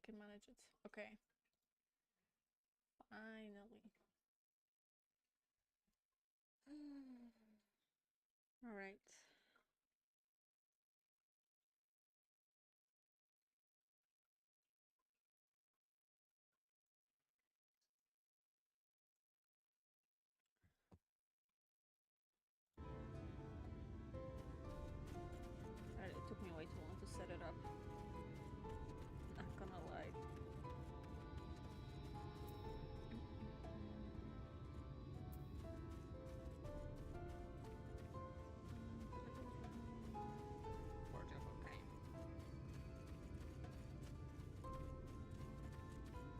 can manage it. Okay. Finally. All right. It took me way too long to set it up. Not gonna lie.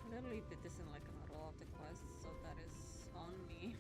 I literally did this in like another of the quests, so that is on me.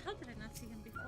How did I not see him before?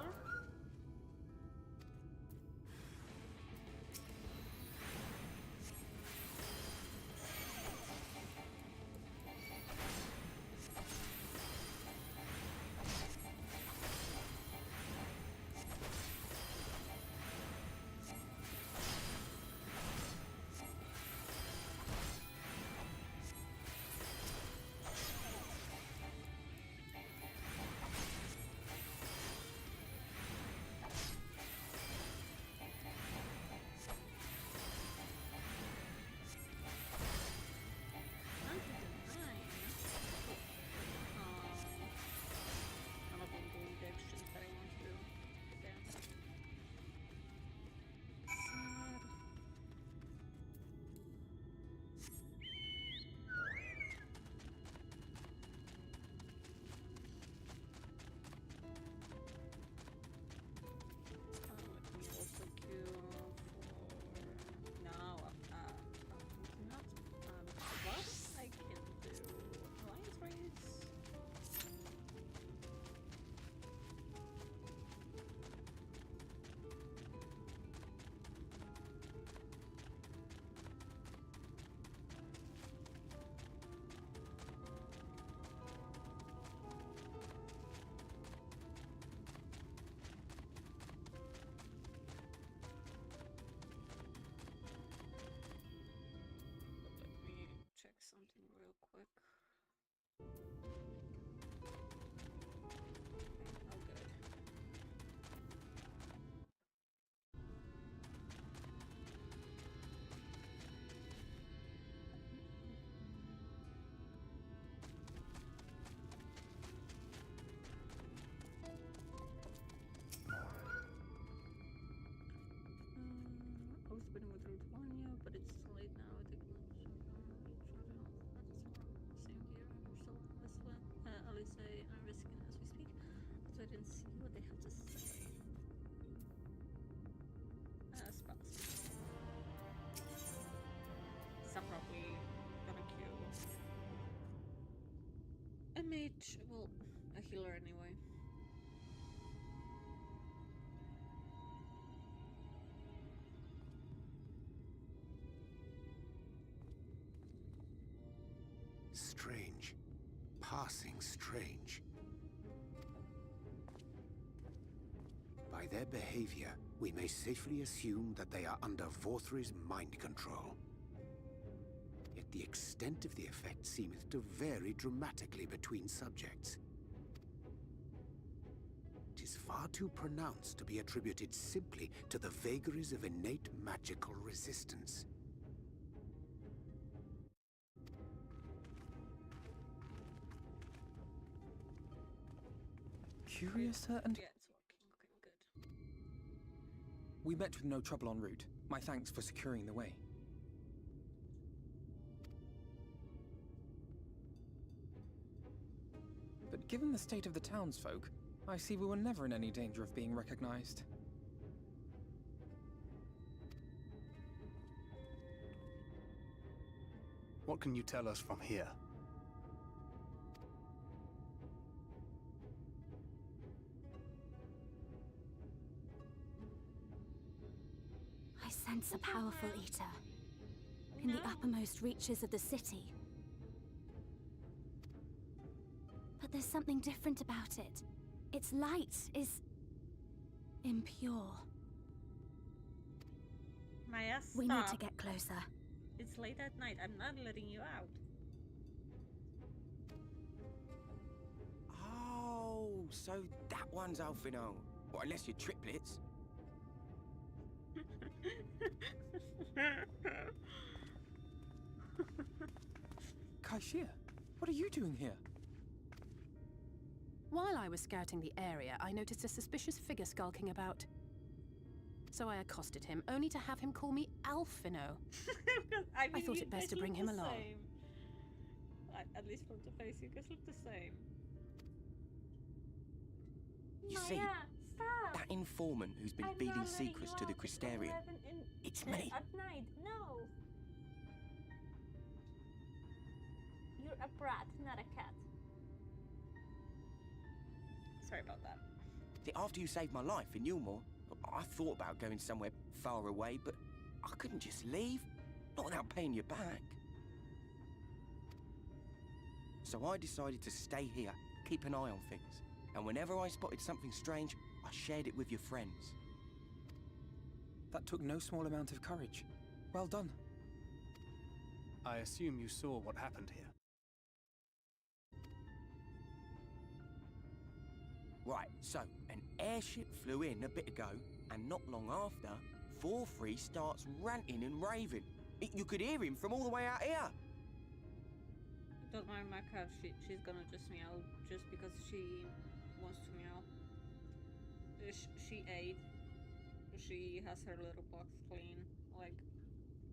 Something real quick. Oh, good. I was spinning with Route 1, yeah, but it's late now. I think same here. We're still Alice, I'm risking as we speak, so I didn't see what they have to say. Spells. So I'm probably gonna queue a mage, well, a healer anyway. Strange. Passing strange. their behavior, we may safely assume that they are under Vorthri's mind control. Yet the extent of the effect seemeth to vary dramatically between subjects. It is far too pronounced to be attributed simply to the vagaries of innate magical resistance. Curiouser and... Yeah, it's working. Okay, good. We met with no trouble en route. My thanks for securing the way. But given the state of the townsfolk, I see we were never in any danger of being recognized. What can you tell us from here? I sense a powerful eater in the uppermost reaches of the city. But there's something different about it. Its light is impure. Maya, stop. We need to get closer. It's late at night. I'm not letting you out. Oh, so that one's Alphino. Well, unless you're triplets. Kaishia, what are you doing here? While I was scouting the area, I noticed a suspicious figure skulking about. So I accosted him, only to have him call me Alphino. I thought it best to bring him along. At least from the face, you guys look the same. You see, that informant who's been feeding secrets to the Crystarian, it's me. At night, no. You're a brat, not a cat. Sorry about that. See, after you saved my life in Yulmore, I thought about going somewhere far away, but I couldn't just leave. Not without paying you back. So I decided to stay here, keep an eye on things. And whenever I spotted something strange, I shared it with your friends. That took no small amount of courage. Well done. I assume you saw what happened here. Right, so an airship flew in a bit ago, and not long after, Vorthri starts ranting and raving. You could hear him from all the way out here. Don't mind Mai-kaa, she's gonna just meow just because she wants to meow. She ate. She has her little box clean. Like,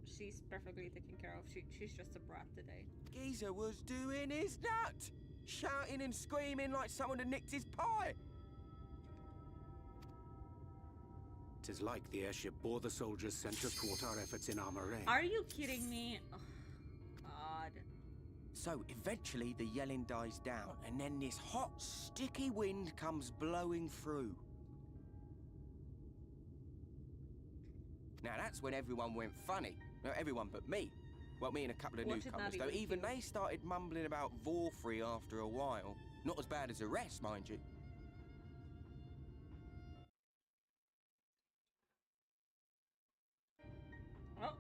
she's perfectly taken care of. She's just a brat today. Geezer was doing his nut, shouting and screaming like someone had nicked his pie. 'Tis like the airship bore the soldiers sent to thwart our efforts in Armoray. Are you kidding me? Oh, God. So eventually the yelling dies down, and then this hot, sticky wind comes blowing through. Now that's when everyone went funny. No, everyone but me. Well, me and a couple of newcomers, though even they started mumbling about Vorthri after a while. Not as bad as the rest, mind you. Oh.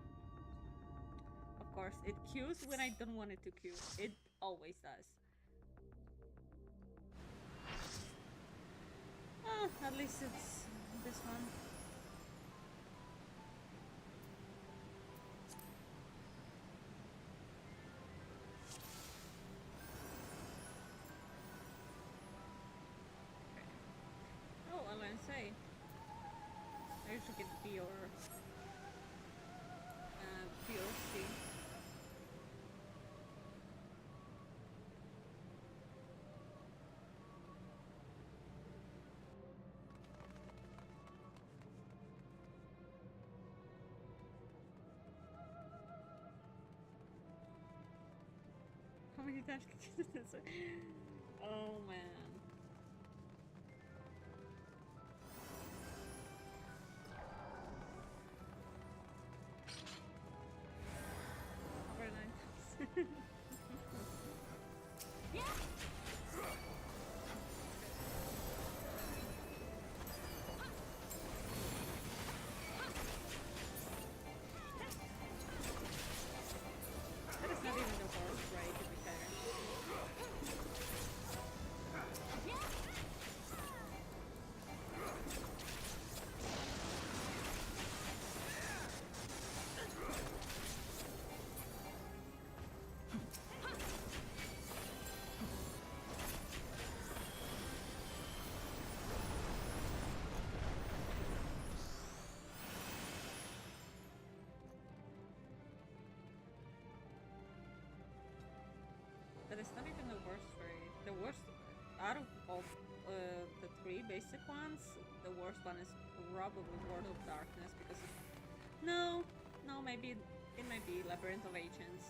Of course, it queues when I don't want it to queue. It always does. Oh, at least it's this one. Oh, I want to say, I should get pure C. How many times can you do this? Oh man. Very nice. out of all the three basic ones, the worst one is probably World of Darkness because no, maybe it might be Labyrinth of Ancients.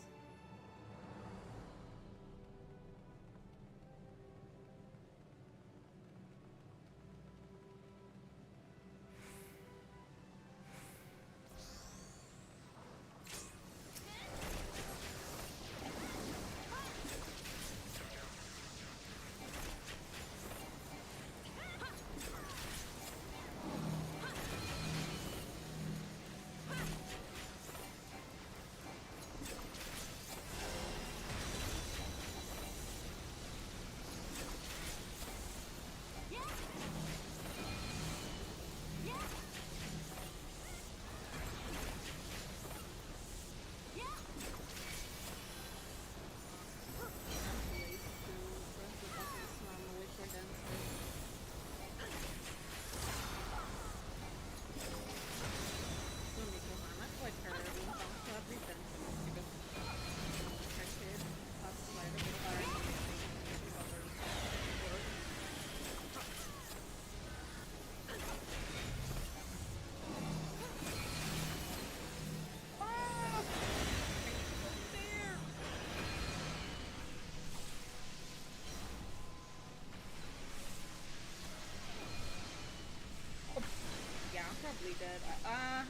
Probably dead. I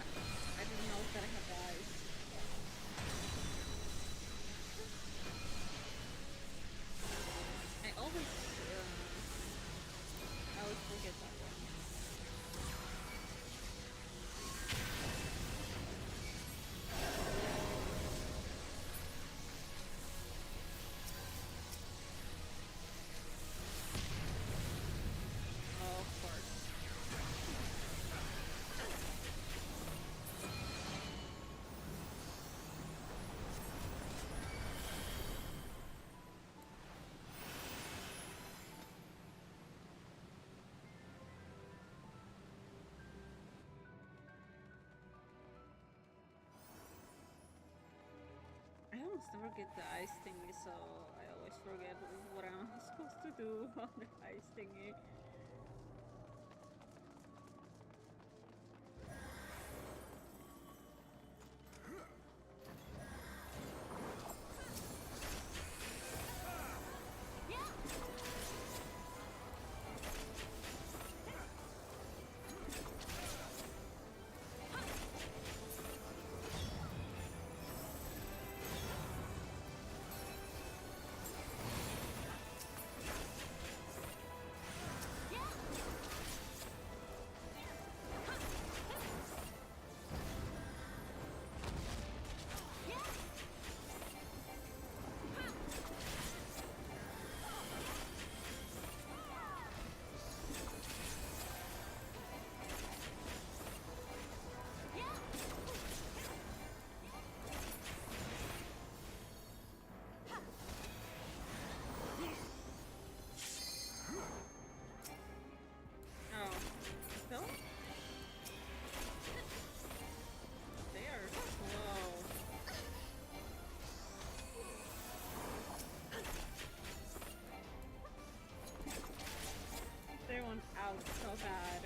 didn't know that I had eyes. I always forget that one. Oh, of course. I almost never get the ice thingy, so I always forget what I'm supposed to do on the ice thingy. Out so bad.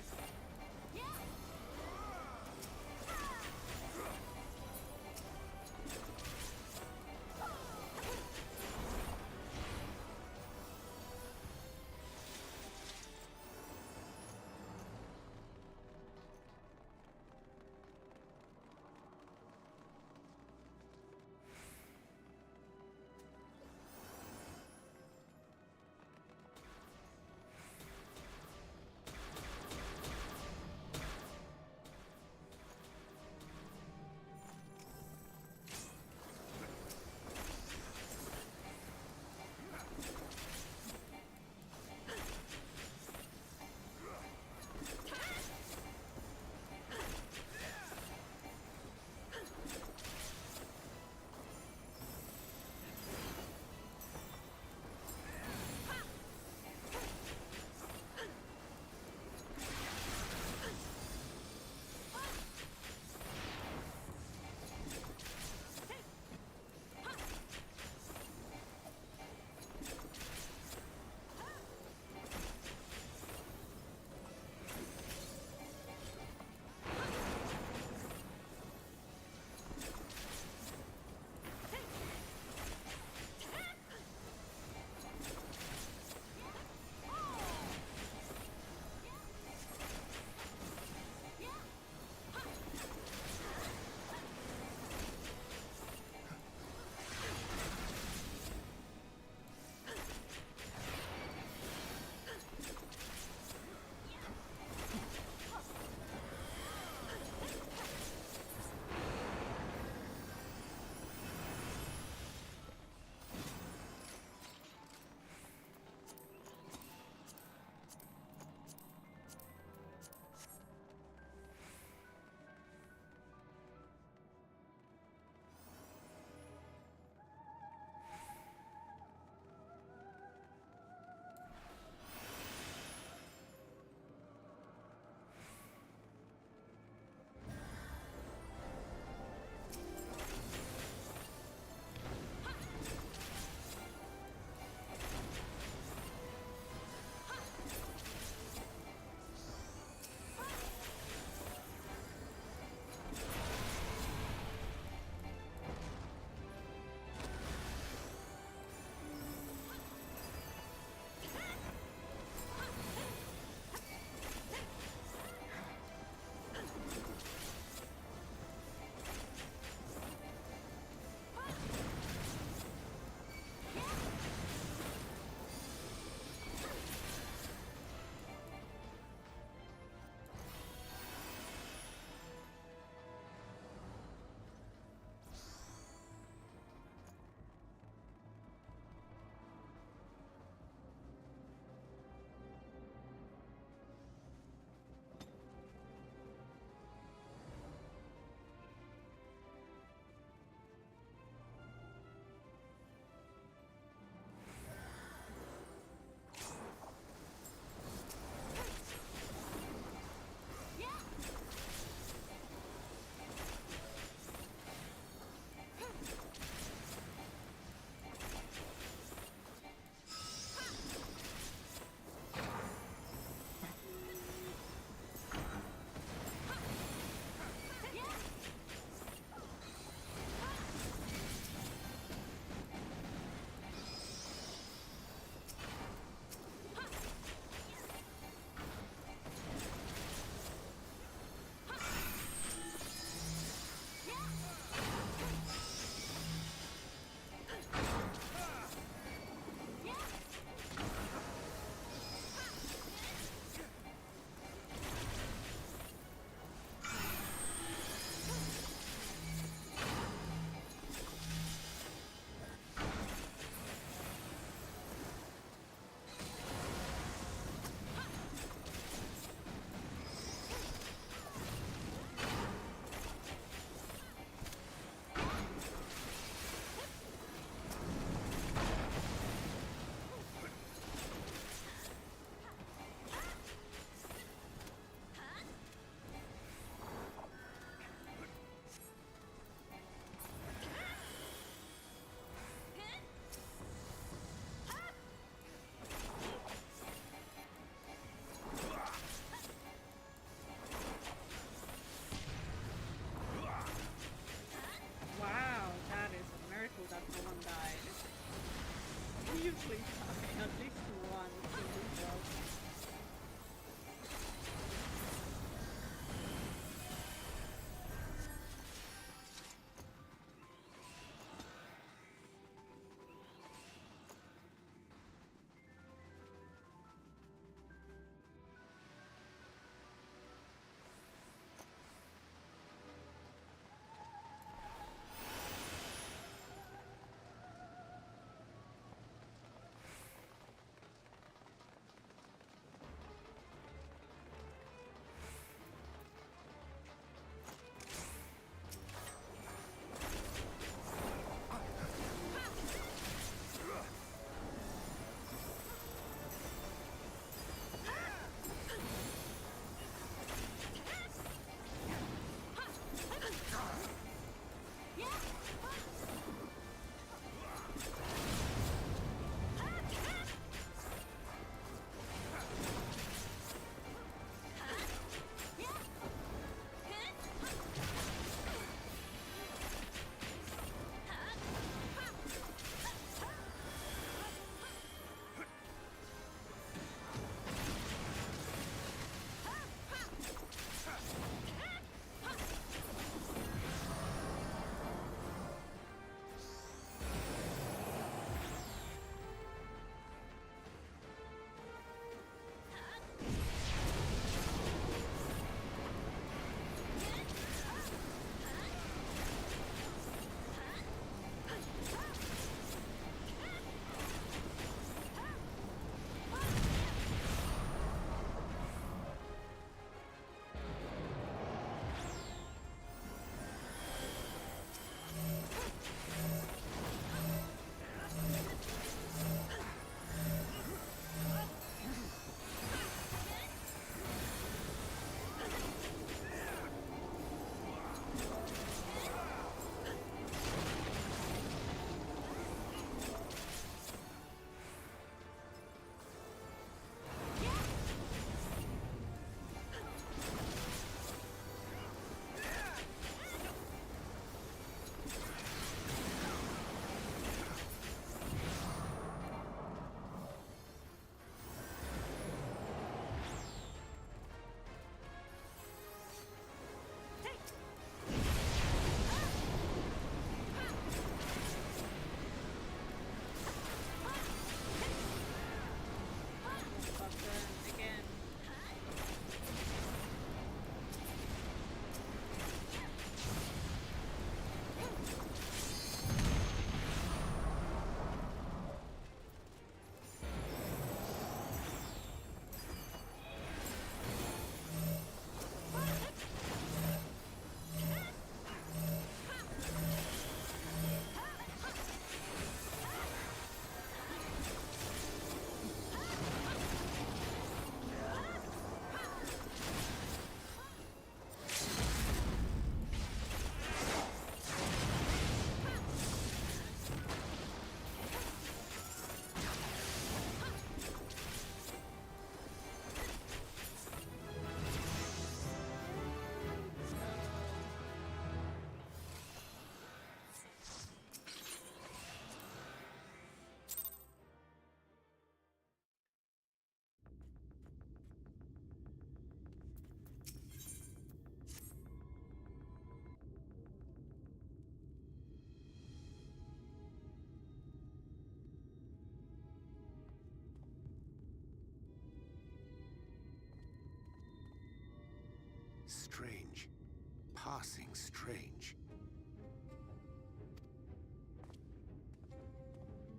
passing strange.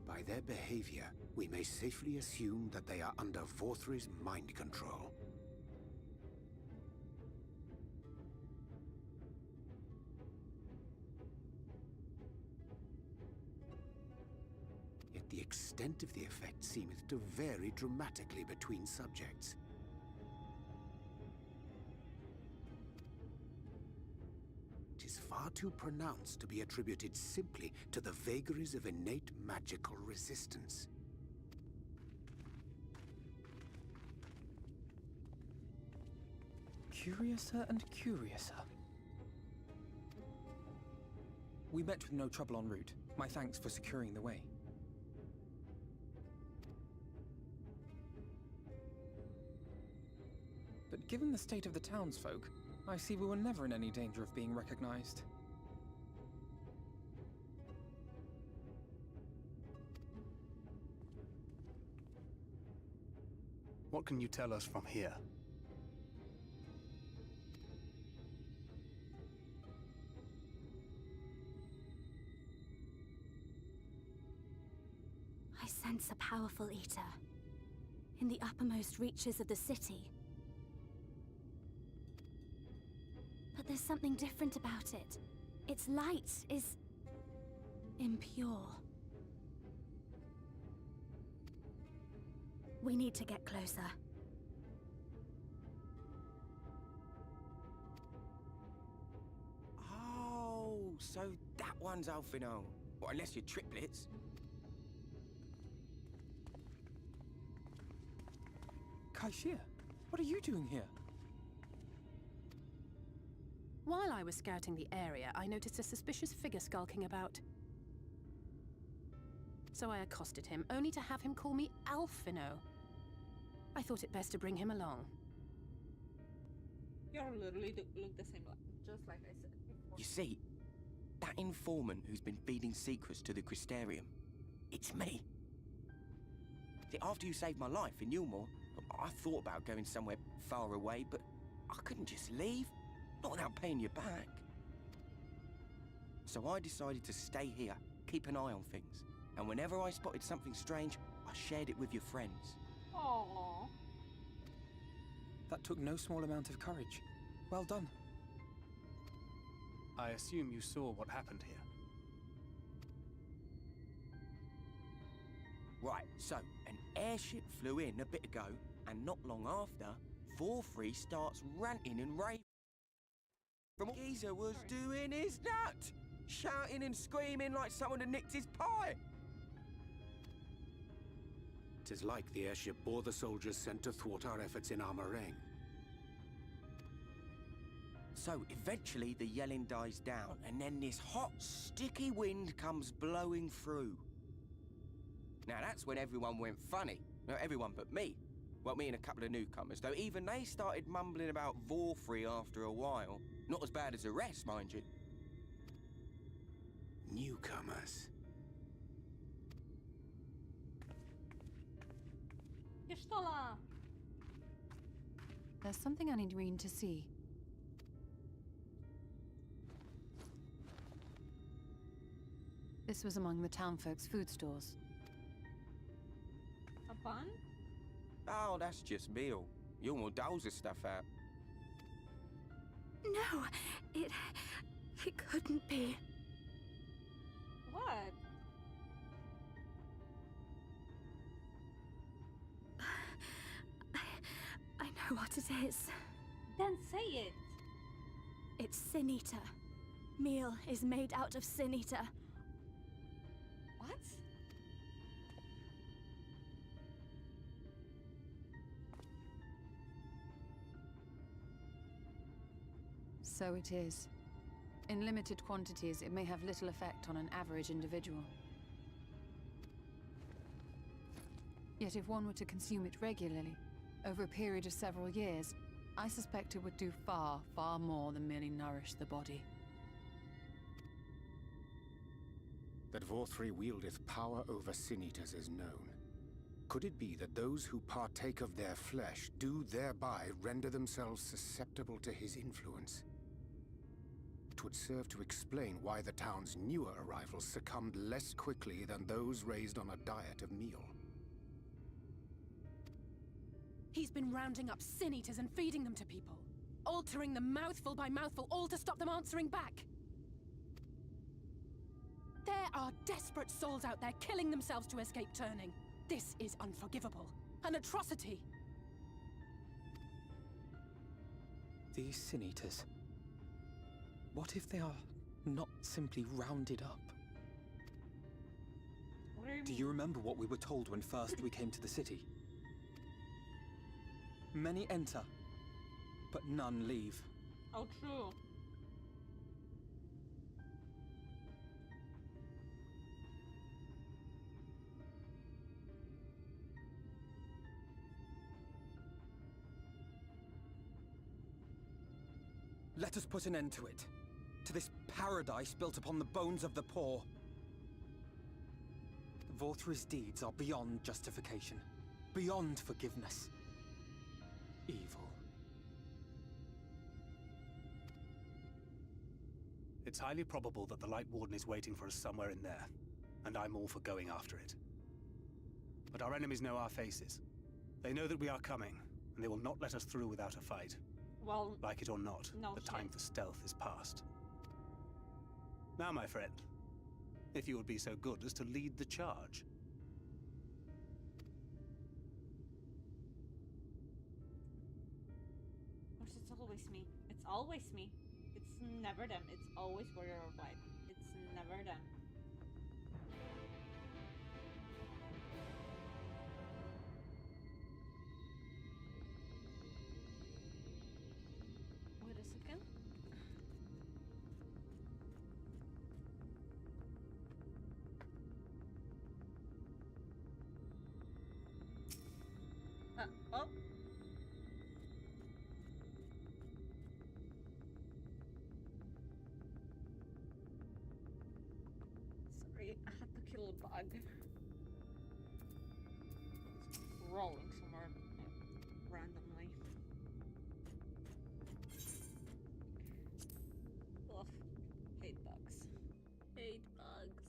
By their behavior, we may safely assume that they are under Vorthri's mind control. Yet the extent of the effect seemeth to vary dramatically between subjects. Is far too pronounced to be attributed simply to the vagaries of innate magical resistance. Curiouser and curiouser. We met with no trouble en route. My thanks for securing the way. But given the state of the townsfolk, I see we were never in any danger of being recognized. What can you tell us from here? I sense a powerful eater in the uppermost reaches of the city. But there's something different about it. Its light is impure. We need to get closer. Oh, so that one's Alphino. Well, unless you're triplets. Kaishir, what are you doing here? While I was scouting the area, I noticed a suspicious figure skulking about. So I accosted him, only to have him call me Alphino. I thought it best to bring him along. You literally look the same, just like I said before. You see, that informant who's been feeding secrets to the Crystarium, it's me. See, after you saved my life in Yulmore, I thought about going somewhere far away, but I couldn't just leave. Not without paying you back. So I decided to stay here, keep an eye on things. And whenever I spotted something strange, I shared it with your friends. Aww. That took no small amount of courage. Well done. I assume you saw what happened here. Right, so an airship flew in a bit ago, and not long after, Vorthri starts ranting and raving. From what Geezer was doing his nut, shouting and screaming like someone had nicked his pie. 'Tis like the airship bore the soldiers sent to thwart our efforts in Armorang. So eventually the yelling dies down, and then this hot, sticky wind comes blowing through. Now that's when everyone went funny. No, everyone but me. Well, me and a couple of newcomers, though even they started mumbling about Vorthri after a while. Not as bad as the rest, mind you. Newcomers. Estou lá. There's something I need Reen to see. This was among the townfolk's food stores. A bun? Oh, that's just meal. Yulmore doles the stuff out. No, it couldn't be. What? I know what it is. Then say it. It's Sin Eater. Meal is made out of Sin Eater. What? So it is. In limited quantities, it may have little effect on an average individual. Yet if one were to consume it regularly, over a period of several years, I suspect it would do far, far more than merely nourish the body. That Vorthri wieldeth power over Sin-Eaters is known. Could it be that those who partake of their flesh do thereby render themselves susceptible to his influence? act would serve to explain why the town's newer arrivals succumbed less quickly than those raised on a diet of meal. He's been rounding up sin eaters and feeding them to people. Altering them mouthful by mouthful, all to stop them answering back. There are desperate souls out there killing themselves to escape turning. This is unforgivable. An atrocity. These Sin Eaters. What if they are not simply rounded up? What do you Do mean? you remember what we were told when first we came to the city? Many enter, but none leave. Oh, true. Let us put an end to it. To this paradise built upon the bones of the poor. Vorthri's deeds are beyond justification. Beyond forgiveness. Evil. It's highly probable that the Light Warden is waiting for us somewhere in there, and I'm all for going after it. But our enemies know our faces. They know that we are coming, and they will not let us through without a fight. Well, Like it or not, no the time shit. for stealth is past. Now, my friend, if you would be so good as to lead the charge. of course, it's always me. It's always me. It's never them. It's always Warrior of Light. It's never them. Wait a second. Oh. Sorry, I had to kill a bug. It's rolling somewhere randomly. Ugh, hate bugs. Hate bugs.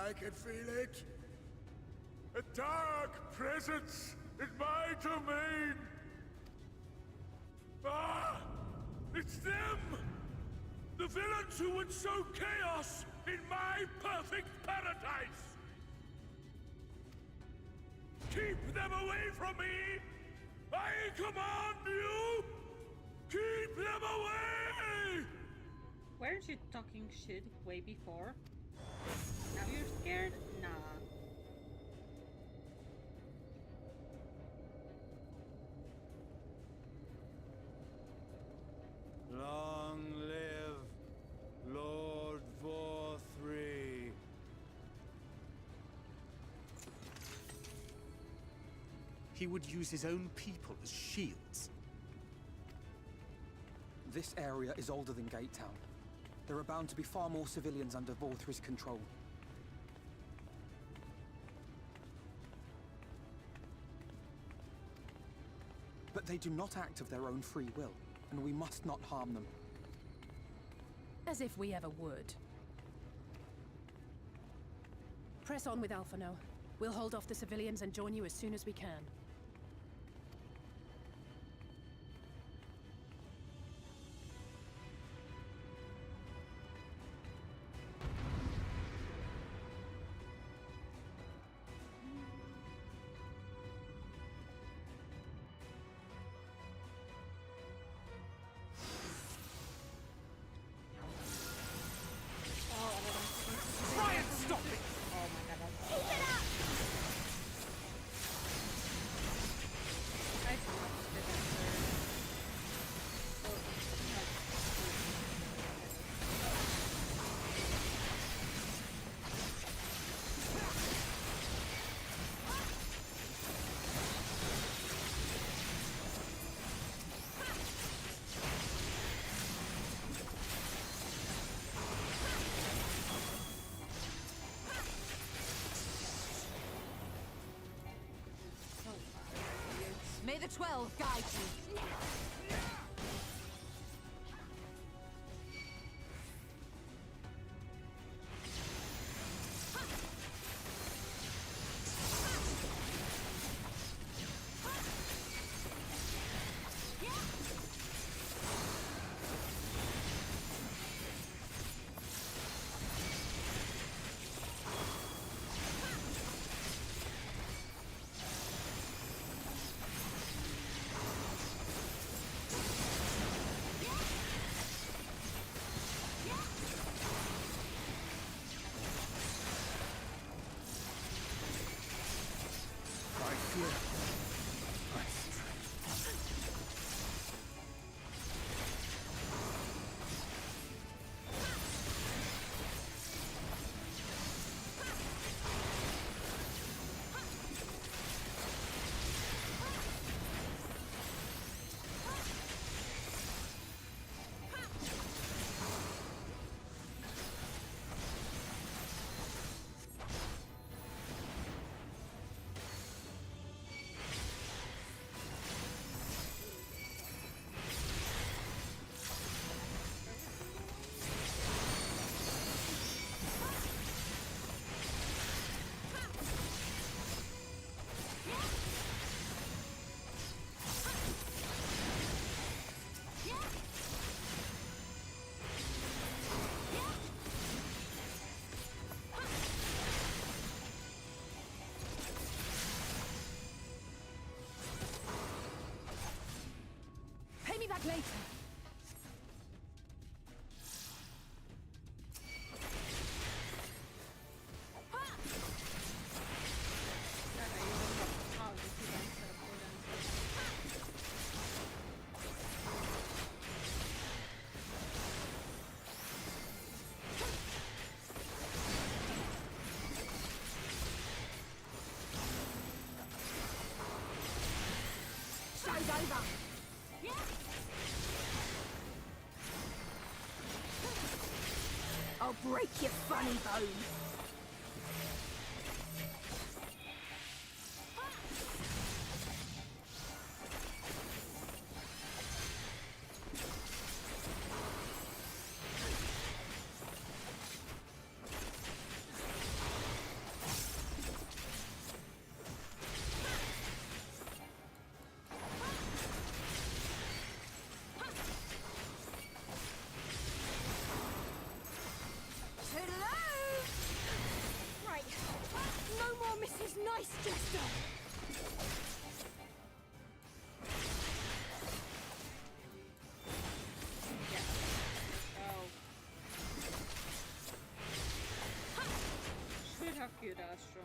I can feel it. A dark presence in my domain. Ah! It's them! The villains who would sow chaos in my perfect paradise! Keep them away from me! I command you! Keep them away! Weren't you talking shit way before? Now you're scared? Nah. Long live Lord Vorthri. He would use his own people as shields. This area is older than Gate Town. There are bound to be far more civilians under Vorthri's control. But they do not act of their own free will, and we must not harm them. As if we ever would. Press on with Alphino. We'll hold off the civilians and join you as soon as we can. Try and stop it! Oh my god, that's the 12 guide you. Pay me back later. Show's over. I'll break your funny bone. Right. No more Mrs. Nice Jester. Should have killed Astro.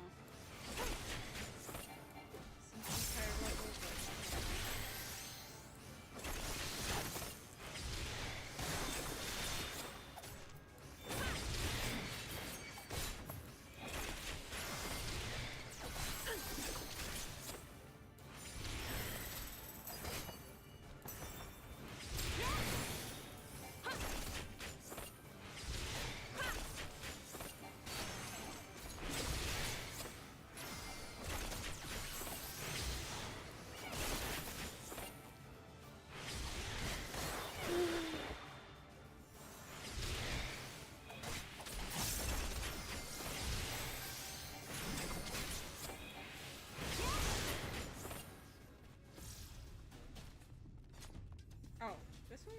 Oh, this way?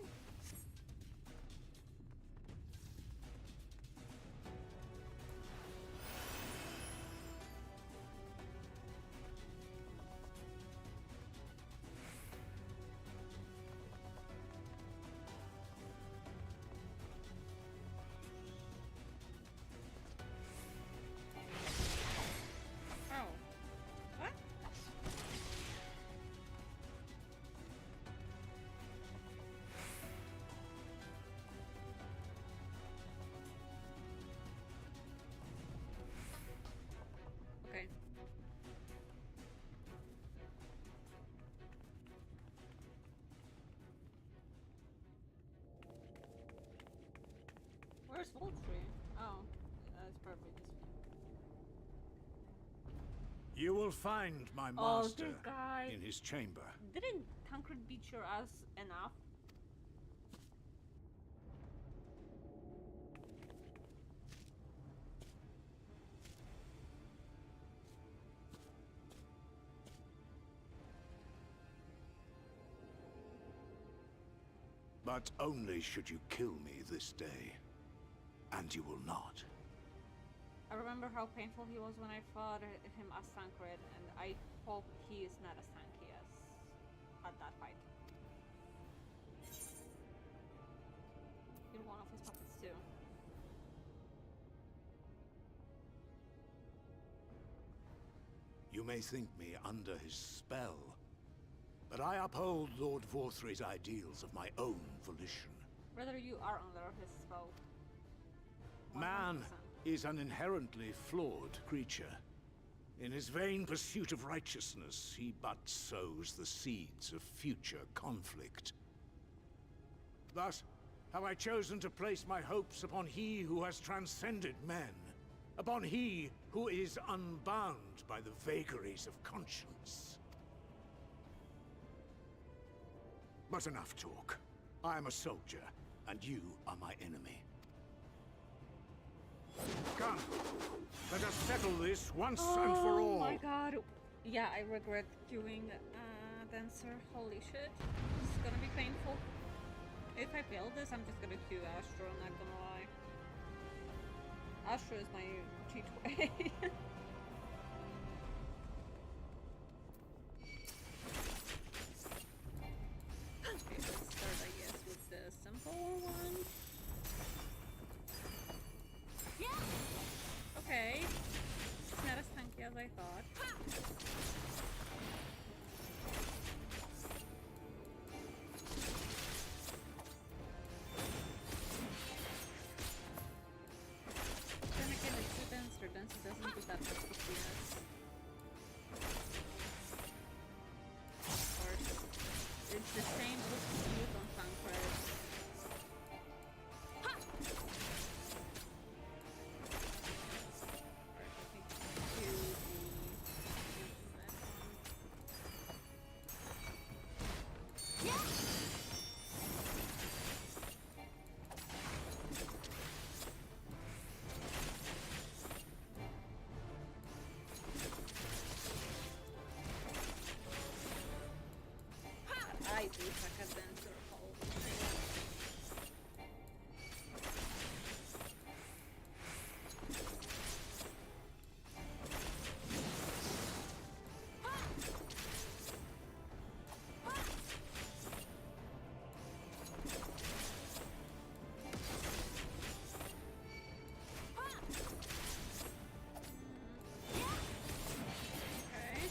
Oh. What? Okay. Where's Voltry? Oh, that's probably this one. You will find my Oh, master this guy. in his chamber. Didn't Tancred beat your ass enough? But only should you kill me this day. And you will not. I remember how painful he was when I fought him as Tancred, and I hope he is not as tanky as at that fight. You're one of his puppets too. You may think me under his spell, but I uphold Lord Vorthry's ideals of my own volition. Whether you are under his spell. 100%. Man is an inherently flawed creature. In his vain pursuit of righteousness, he but sows the seeds of future conflict. Thus, have I chosen to place my hopes upon he who has transcended men, upon he who is unbound by the vagaries of conscience. But enough talk. I am a soldier, and you are my enemy. Come, let us settle this once and for all. Oh my god. Yeah, I regret doing Dancer. Holy shit. This is gonna be painful. If I fail this, I'm just gonna queue Astro, I'm not gonna lie. Astro is my cheat way. Okay, let's start, I guess, with the simple one. Okay. It's not as tanky as I thought. Then again, it's a dancer. Dancer doesn't do that much DPS. Or it's the same with youth on Tancred. I do suck at dancer hole. Okay.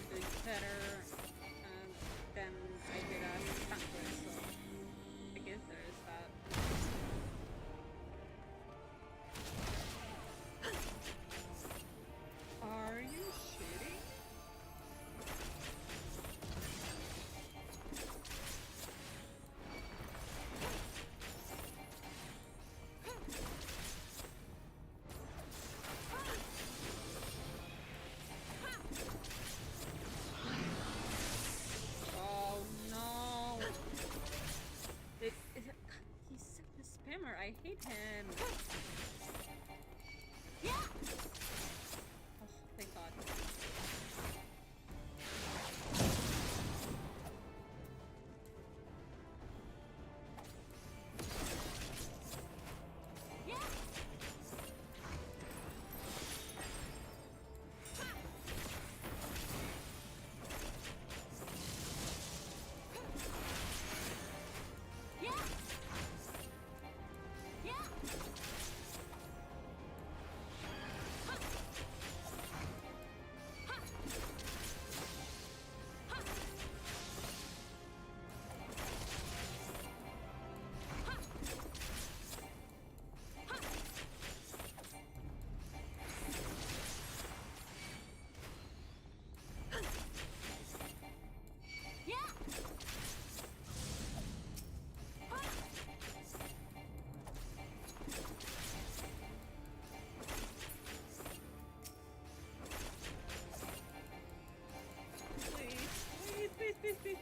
I'm doing better than I did as tanker, so I guess there is that. Are you shitting? Oh no! He's such a spammer. I hate him. Oh, thank God.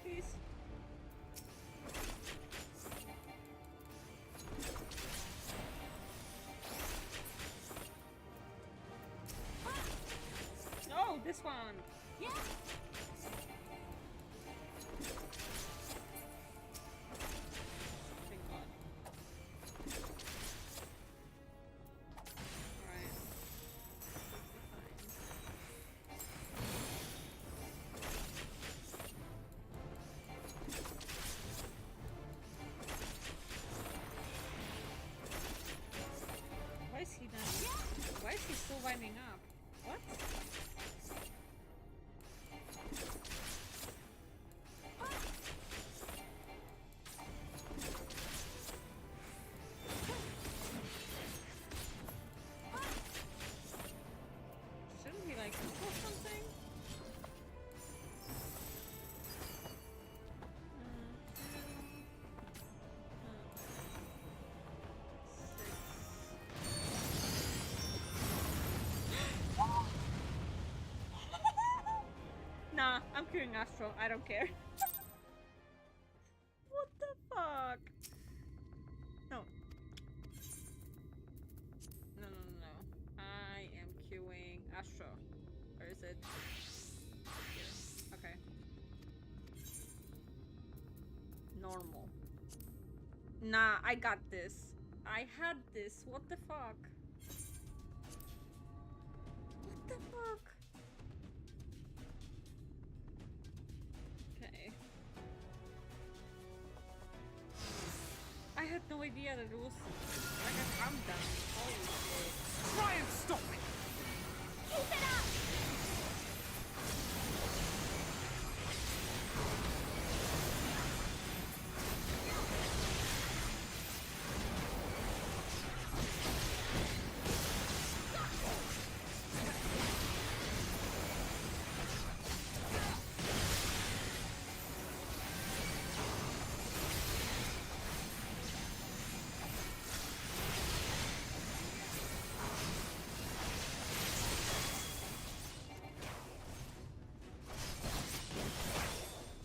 Please. No, this one. Yeah. Thank God. All right. Why is he done? Why is he still winding up? What? Shouldn't he like or something? Nah, I'm queuing Astro. I don't care. What the fuck? No. No. I am queuing Astro. Where is it? Here. Okay. Normal. Nah, I got this. I had this. What the fuck? What the fuck? Okay. I had no idea that it was like a countdown. Holy shit. Try and stop me! Keep it up!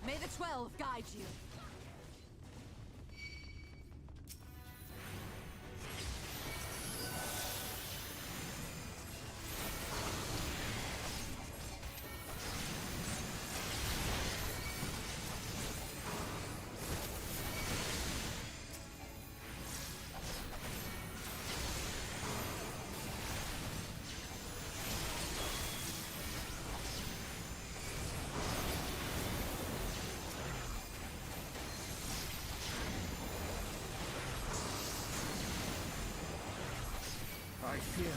May the 12 guide you. I fear.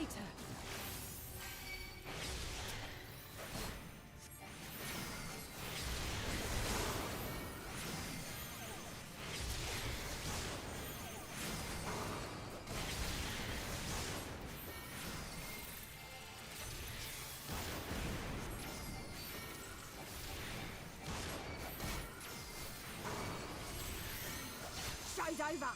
later. Show's over.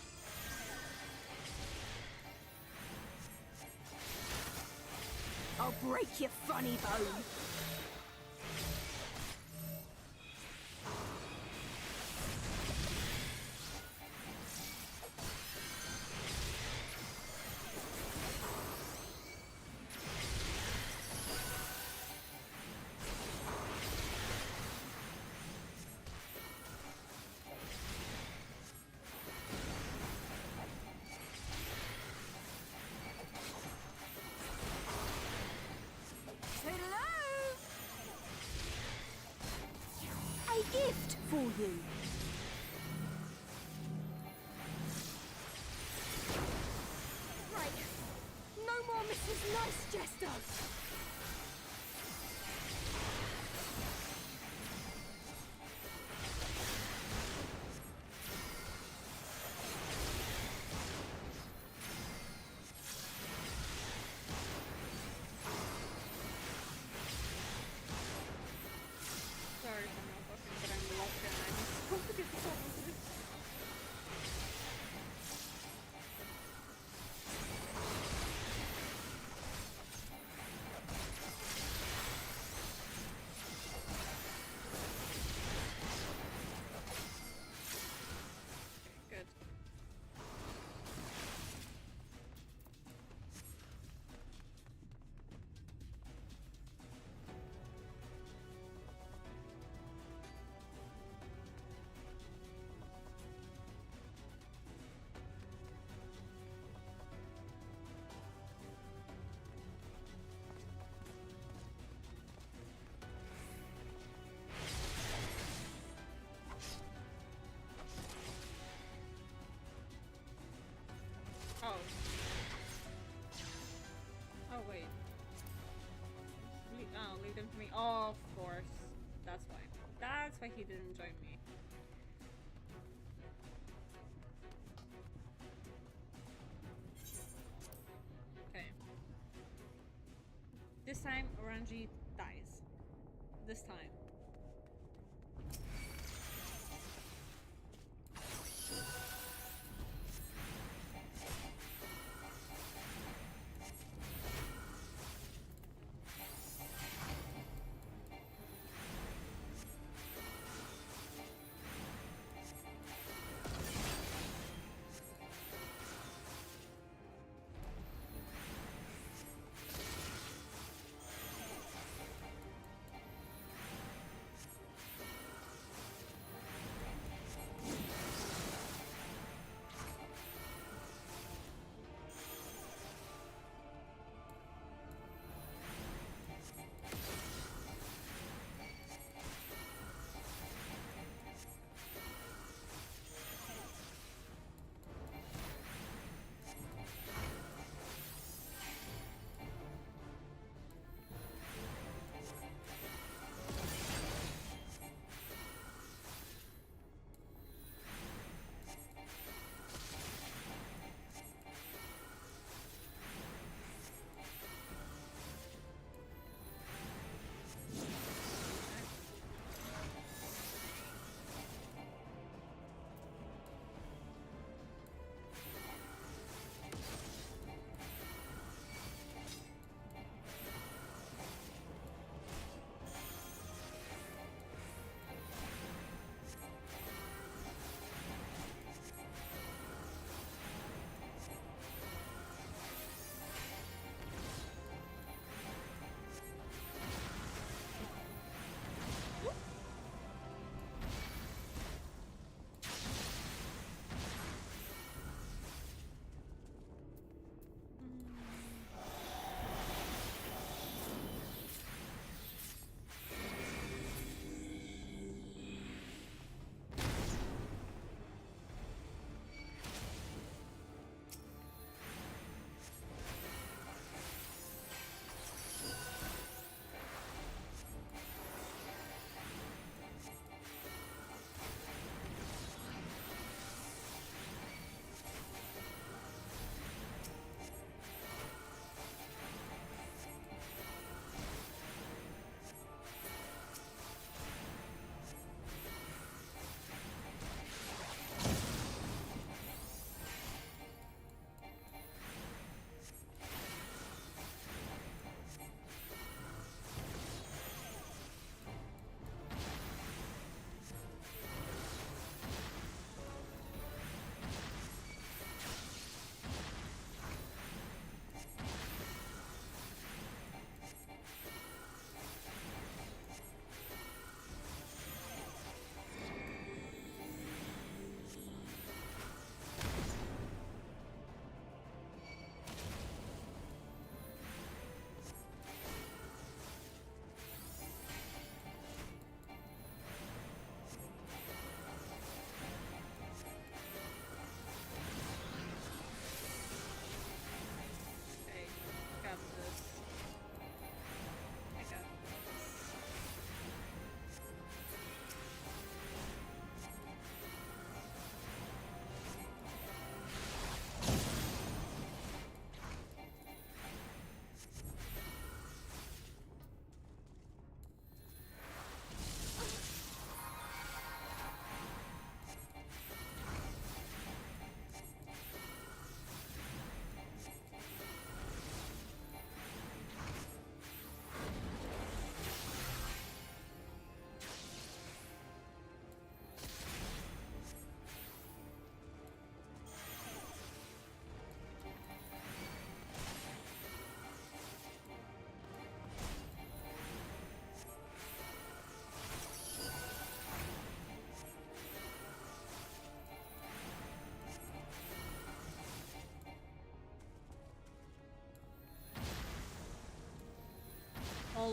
I'll break your funny bone. A gift for you. Right. No more Mrs. Nice Jester. Sorry if I'm not talking, but I'm locked and I'm supposed to get the problem to this. Okay, good. Oh. Oh, wait. Leave them to me. Oh, of course. That's why. That's why he didn't join me. Okay. This time, Oranji dies. This time.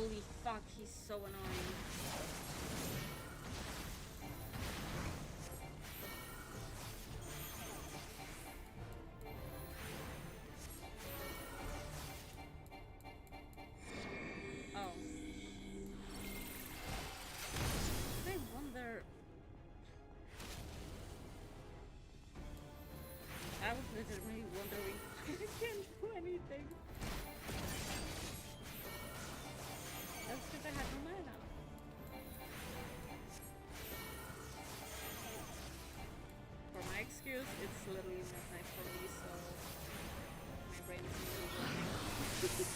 Holy fuck, he's so annoying. Oh. I wonder... I was literally wondering why I can't do anything. That's because I had no mana. For my excuse, it's literally midnight for me, so my brain is really working.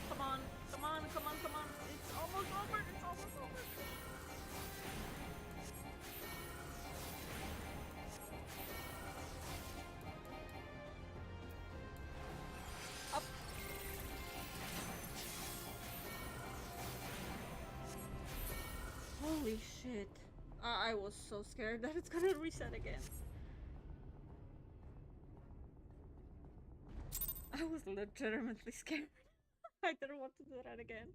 Come on. It's almost over. It's almost over. Up. Holy shit. I was so scared that it's gonna reset again. I was legitimately scared. I didn't want to do that again.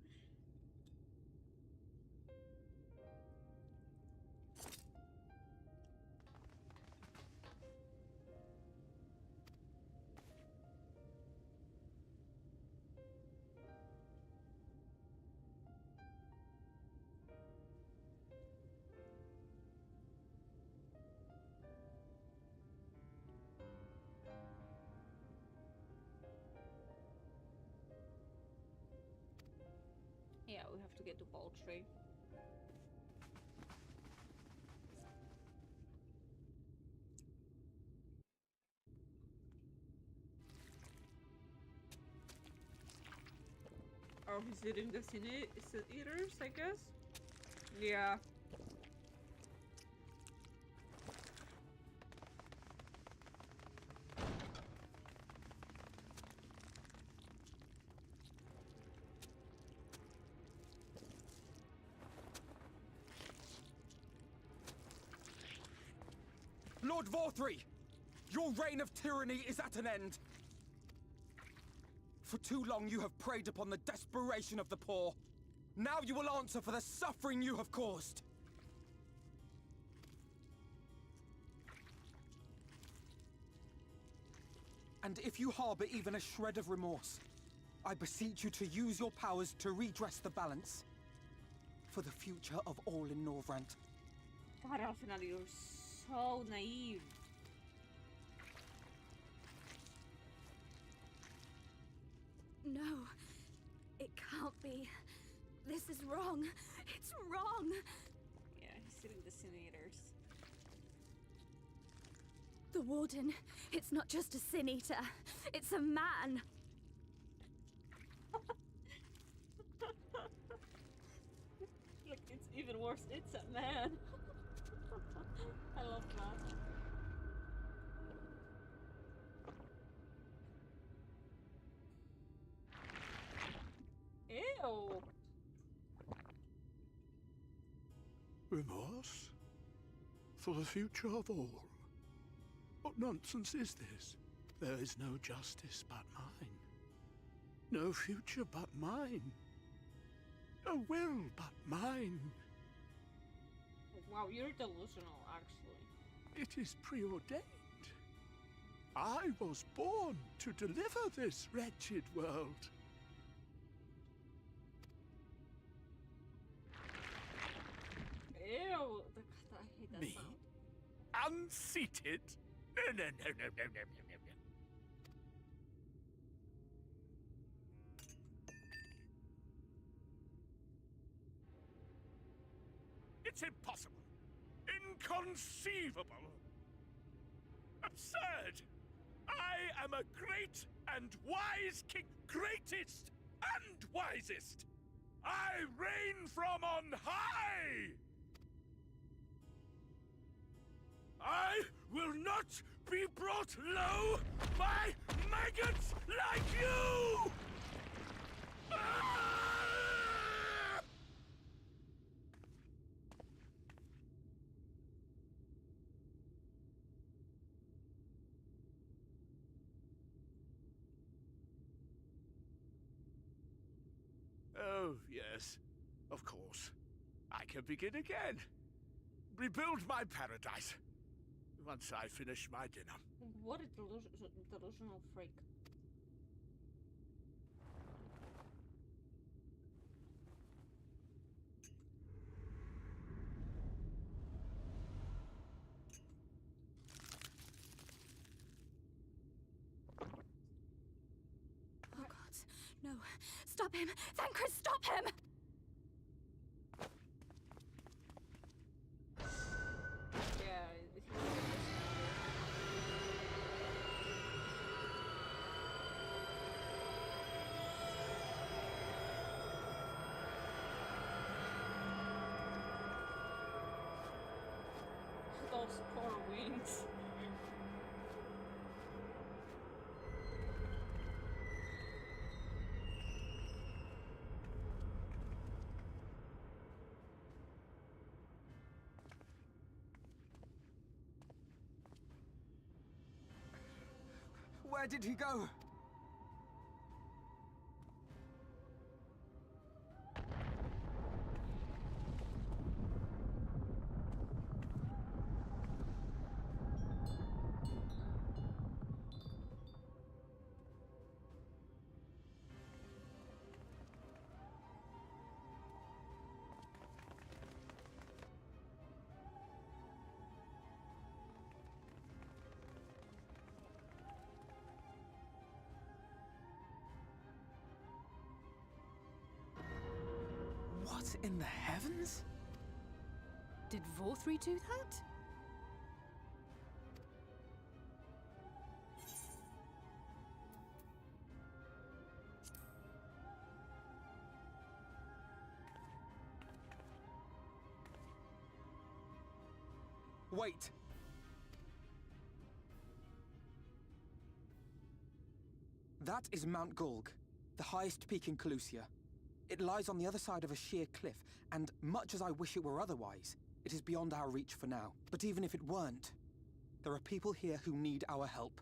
Yeah, we have to get to poultry. Oh, he's eating the sin eaters, I guess? Yeah. Lord Vorthri! Your reign of tyranny is at an end! For too long you have preyed upon the desperation of the poor. Now you will answer for the suffering you have caused! And if you harbor even a shred of remorse, I beseech you to use your powers to redress the balance. For the future of all in Norvrant. God, Alfinal, you're so naive. No, it can't be. This is wrong. It's wrong. Yeah, he's eating the sin eaters. The Warden, it's not just a sin eater. It's a man. even worse, it's a man. I love that. Ew. Remorse? For the future of all? What nonsense is this? There is no justice but mine. No future but mine. No will but mine. Wow, you're delusional, actually. It is preordained. I was born to deliver this wretched world. Ew, I hate that Me? sound. Unseated? No, no, no, no, no, no, no, no, no. It's impossible. Inconceivable. Absurd. I am a great and wise king. Greatest and wisest. I reign from on high. I will not be brought low by maggots like you! Ah! Oh, yes. Of course. I can begin again. Rebuild my paradise. Once I finish my dinner. What a delusional freak. Oh god, no. Stop him! Thancred, stop him! Yeah, if you those poor wings. Where did he go? What in the heavens? Did Vorthree do that? Wait! That is Mount Gulg, the highest peak in Calusia. It lies on the other side of a sheer cliff, and much as I wish it were otherwise, it is beyond our reach for now. But even if it weren't, there are people here who need our help.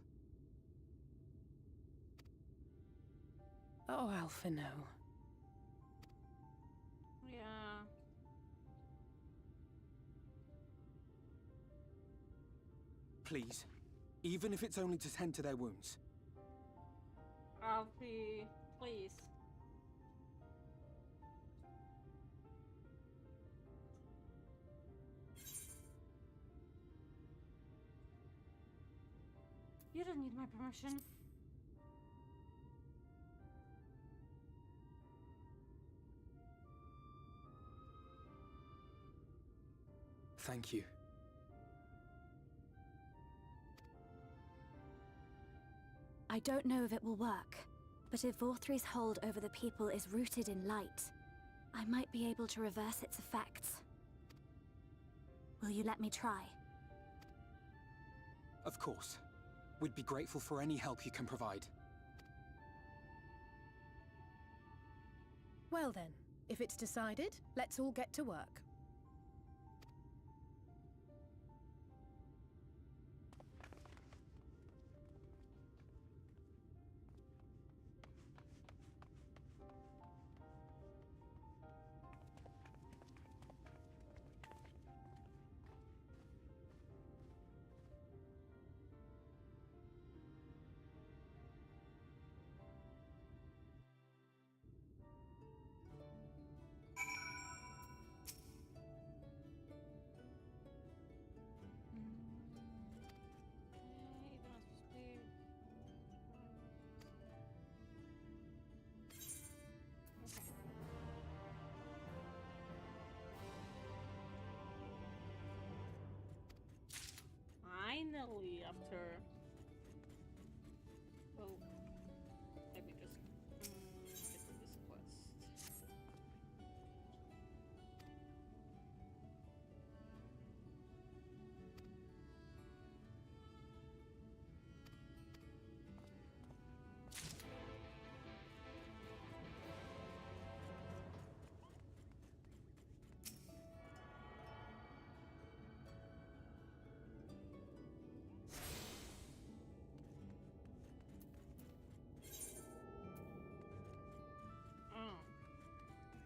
Oh, Alphino. Yeah. Please, even if it's only to tend to their wounds. Alfie, please. You don't need my permission. Thank you. I don't know if it will work, but if Vorthree's hold over the people is rooted in light, I might be able to reverse its effects. Will you let me try? Of course. We'd be grateful for any help you can provide. Well then, if it's decided, let's all get to work. Finally, after... Well, let me just get to this quest.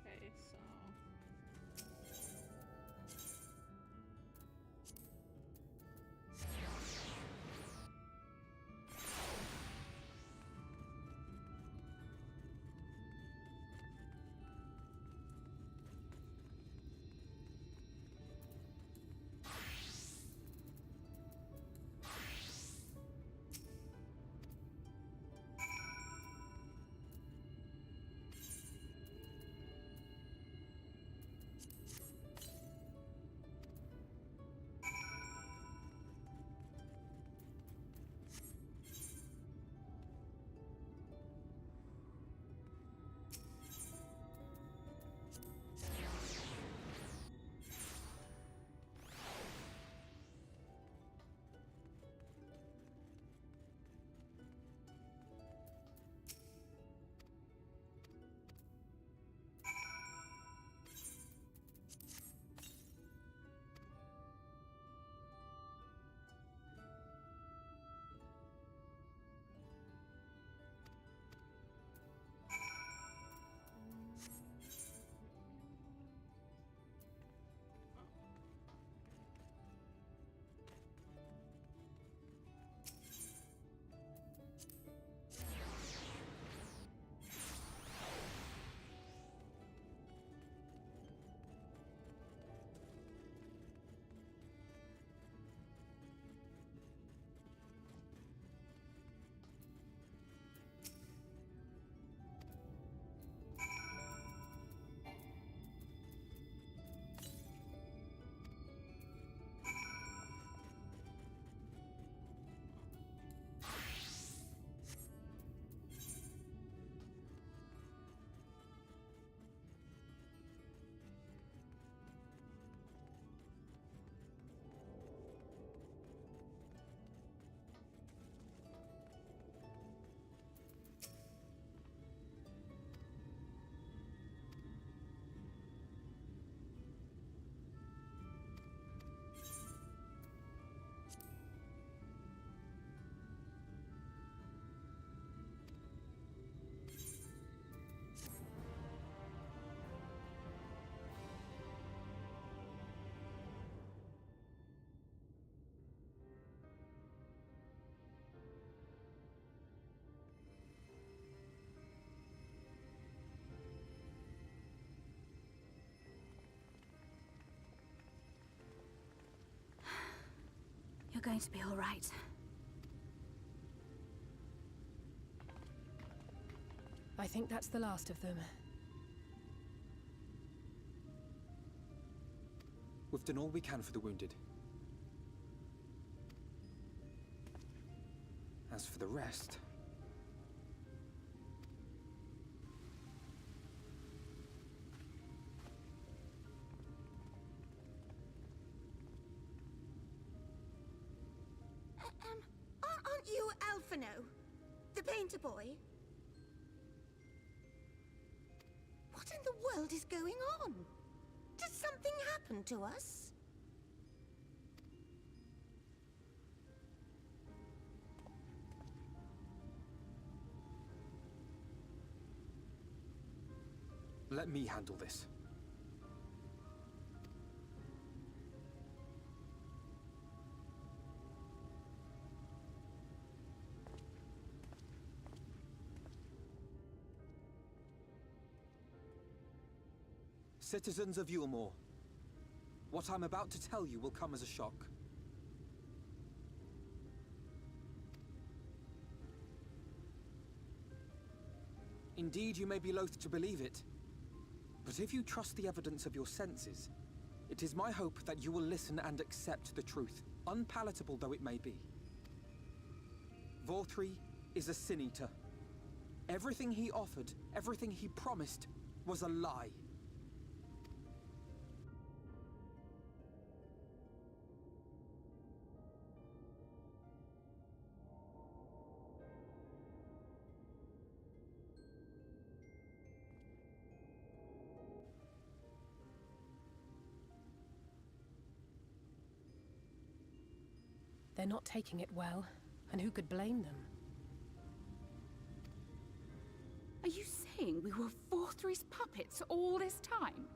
Okay, so... You're going to be all right. I think that's the last of them. We've done all we can for the wounded. As for the rest... Alphino, the painter boy. What in the world is going on? Did something happen to us? Let me handle this. Citizens of Yulmore, what I'm about to tell you will come as a shock. Indeed, you may be loath to believe it, but if you trust the evidence of your senses, it is my hope that you will listen and accept the truth, unpalatable though it may be. Vorthri is a sin-eater. Everything he offered, everything he promised, was a lie. They're not taking it well, and who could blame them? Are you saying we were Vorthri's puppets all this time?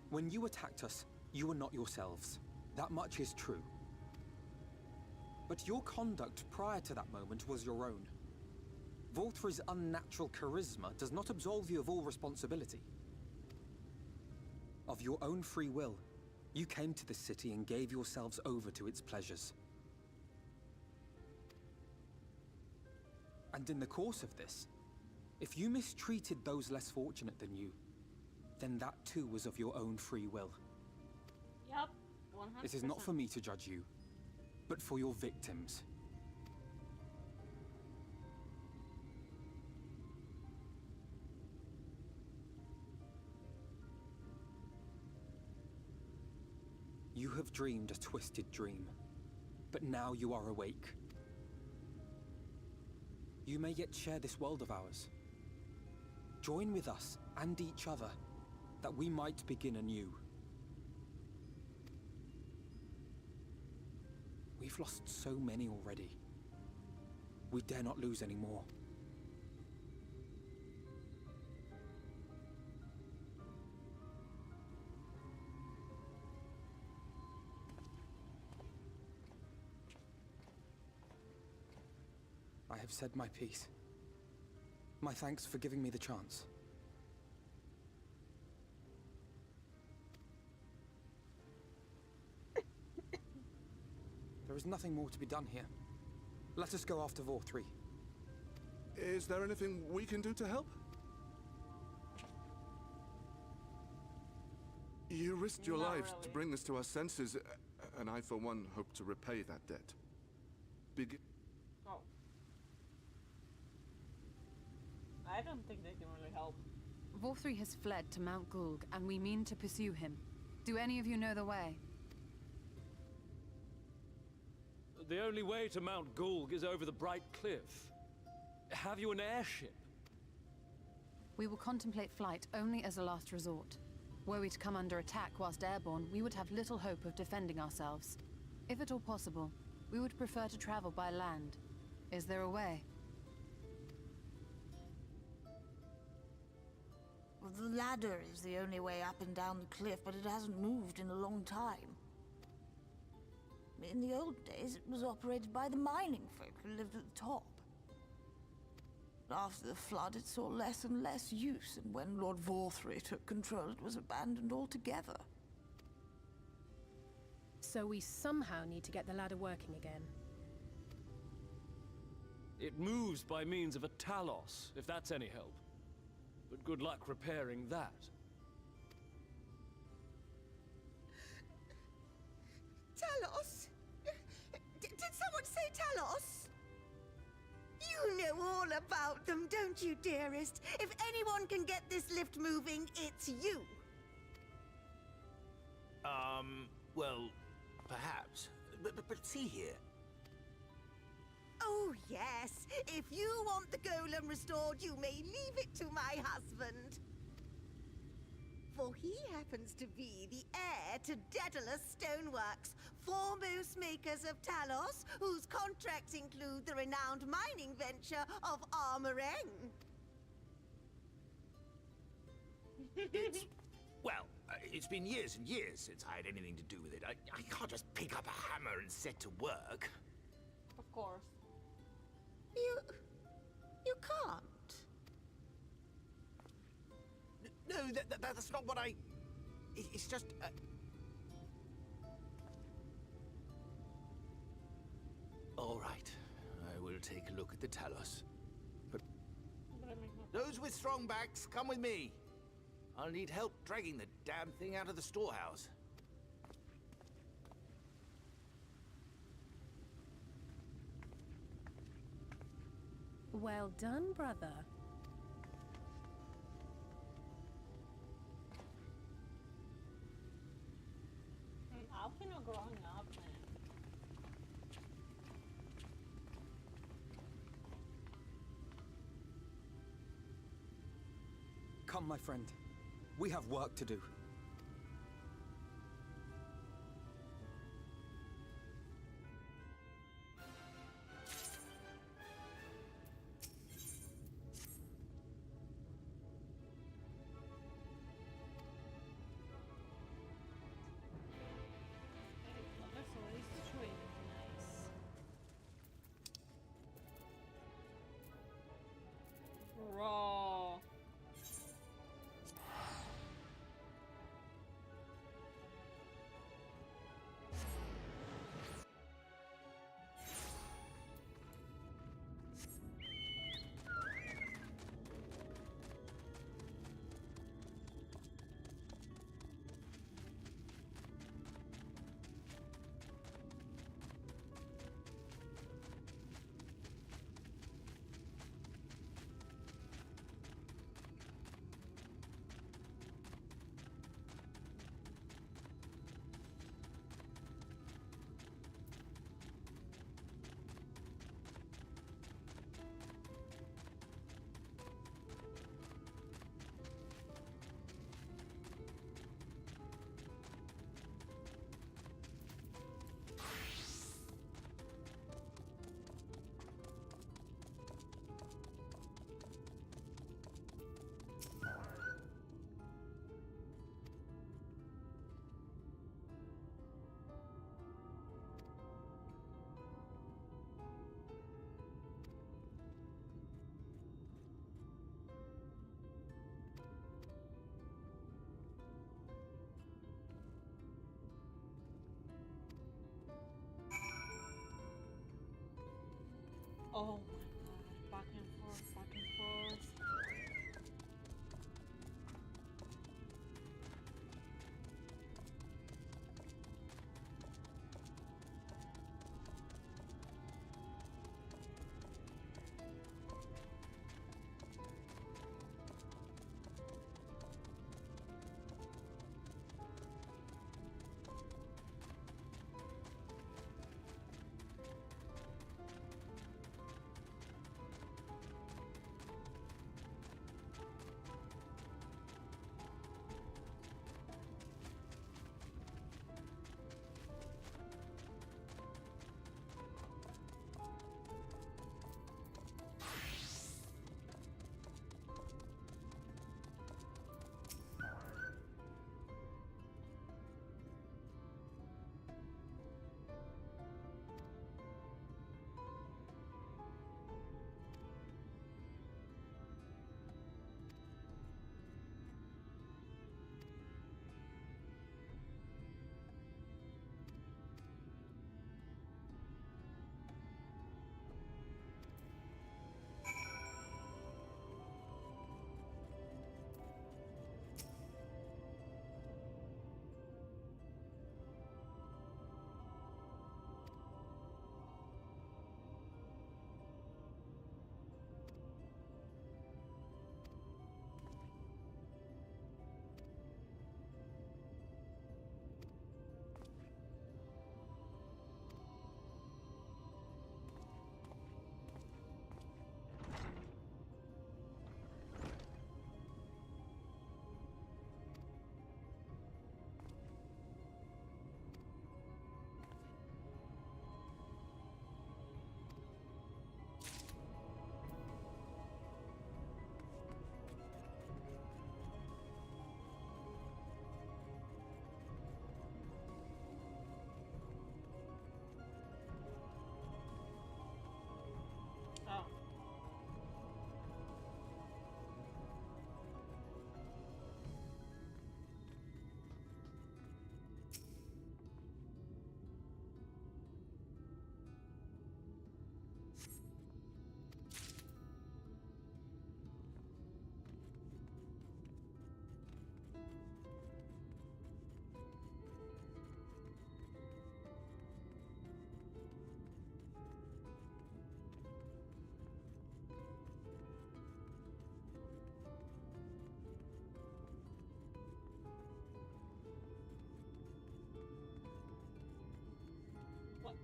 When you attacked us, you were not yourselves. That much is true. But your conduct prior to that moment was your own. Vorthri's unnatural charisma does not absolve you of all responsibility. Of your own free will, you came to this city and gave yourselves over to its pleasures. And in the course of this, if you mistreated those less fortunate than you, then that too was of your own free will. Yep, 100%. It is not for me to judge you, but for your victims. You have dreamed a twisted dream, but now you are awake. You may yet share this world of ours. Join with us and each other, that we might begin anew. We've lost so many already. We dare not lose any more. I have said my piece. My thanks for giving me the chance. There is nothing more to be done here. Let us go after Vorthri. Is there anything we can do to help? You risked your lives to bring us to our senses, and I, for one, hope to repay that debt. Oh. I don't think they can really help. Vorthri has fled to Mount Gulg, and we mean to pursue him. Do any of you know the way? The only way to Mount Gulg is over the Bright Cliff. Have you an airship? We will contemplate flight only as a last resort. Were we to come under attack whilst airborne, we would have little hope of defending ourselves. If at all possible, we would prefer to travel by land. Is there a way? Well, the ladder is the only way up and down the cliff, but it hasn't moved in a long time. In the old days, it was operated by the mining folk who lived at the top. After the flood, it saw less and less use, and when Lord Vorthri took control, it was abandoned altogether. So we somehow need to get the ladder working again. It moves by means of a talos, if that's any help. But good luck repairing that. Talos? Did someone say Talos? You know all about them, don't you, dearest? If anyone can get this lift moving, it's you. Well, perhaps. But see here. Oh, yes. If you want the golem restored, you may leave it to my husband. For he happens to be the heir to Daedalus Stoneworks, foremost makers of Talos, whose contracts include the renowned mining venture of Armoreng. Well, it's been years and years since I had anything to do with it. I can't just pick up a hammer and set to work. Of course. You can't. No, that's not what I... It's just... All right, I will take a look at the Talos. But those with strong backs, come with me. I'll need help dragging the damn thing out of the storehouse. Well done, brother. Alfino growing up, man. Come, my friend. We have work to do. Raw. Oh my god, back and forth, back and forth.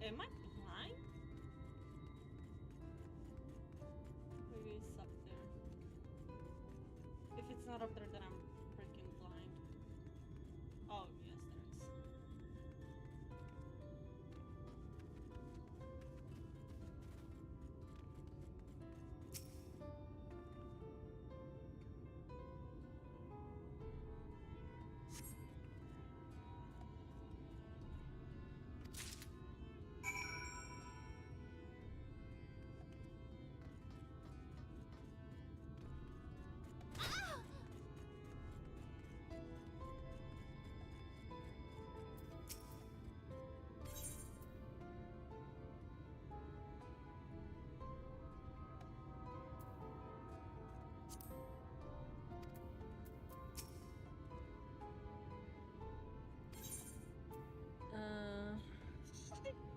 Am I blind? Maybe it's up there. If it's not up there, then I'm freaking blind. Oh, yes, there is.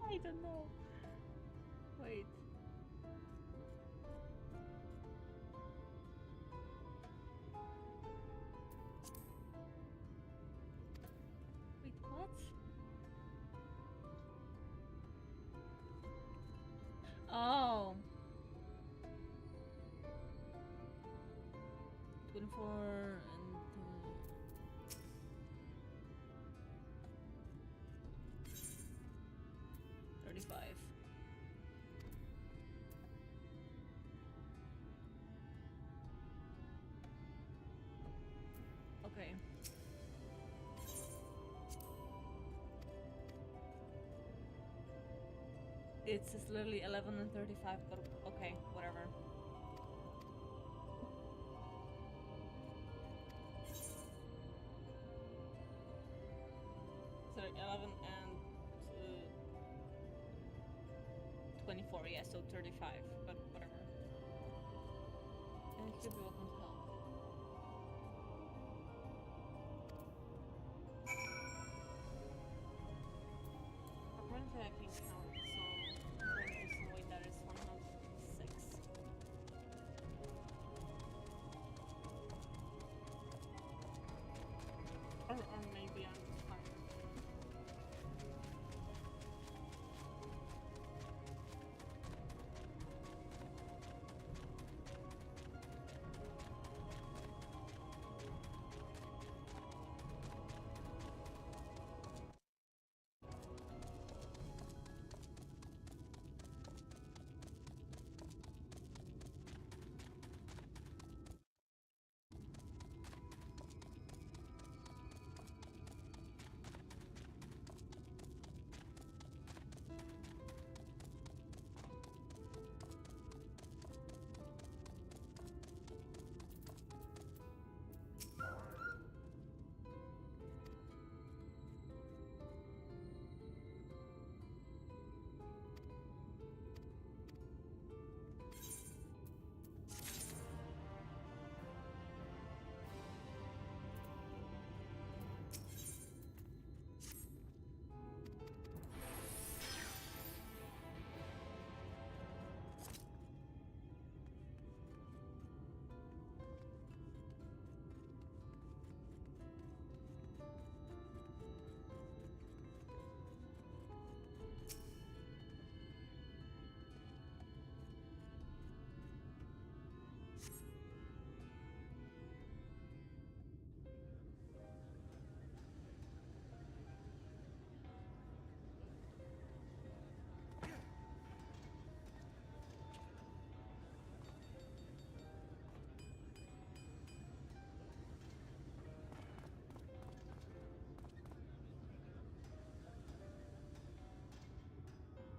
I don't know. Wait. Wait, what? Oh. 24 and 35. Okay. It's literally 11 and 35, but okay, whatever. Sorry, 11 and 24, yeah, so 35, but whatever. And he'll be welcome to help. Apparently I can count, so there's no way that is 106. Or maybe I'm just tired.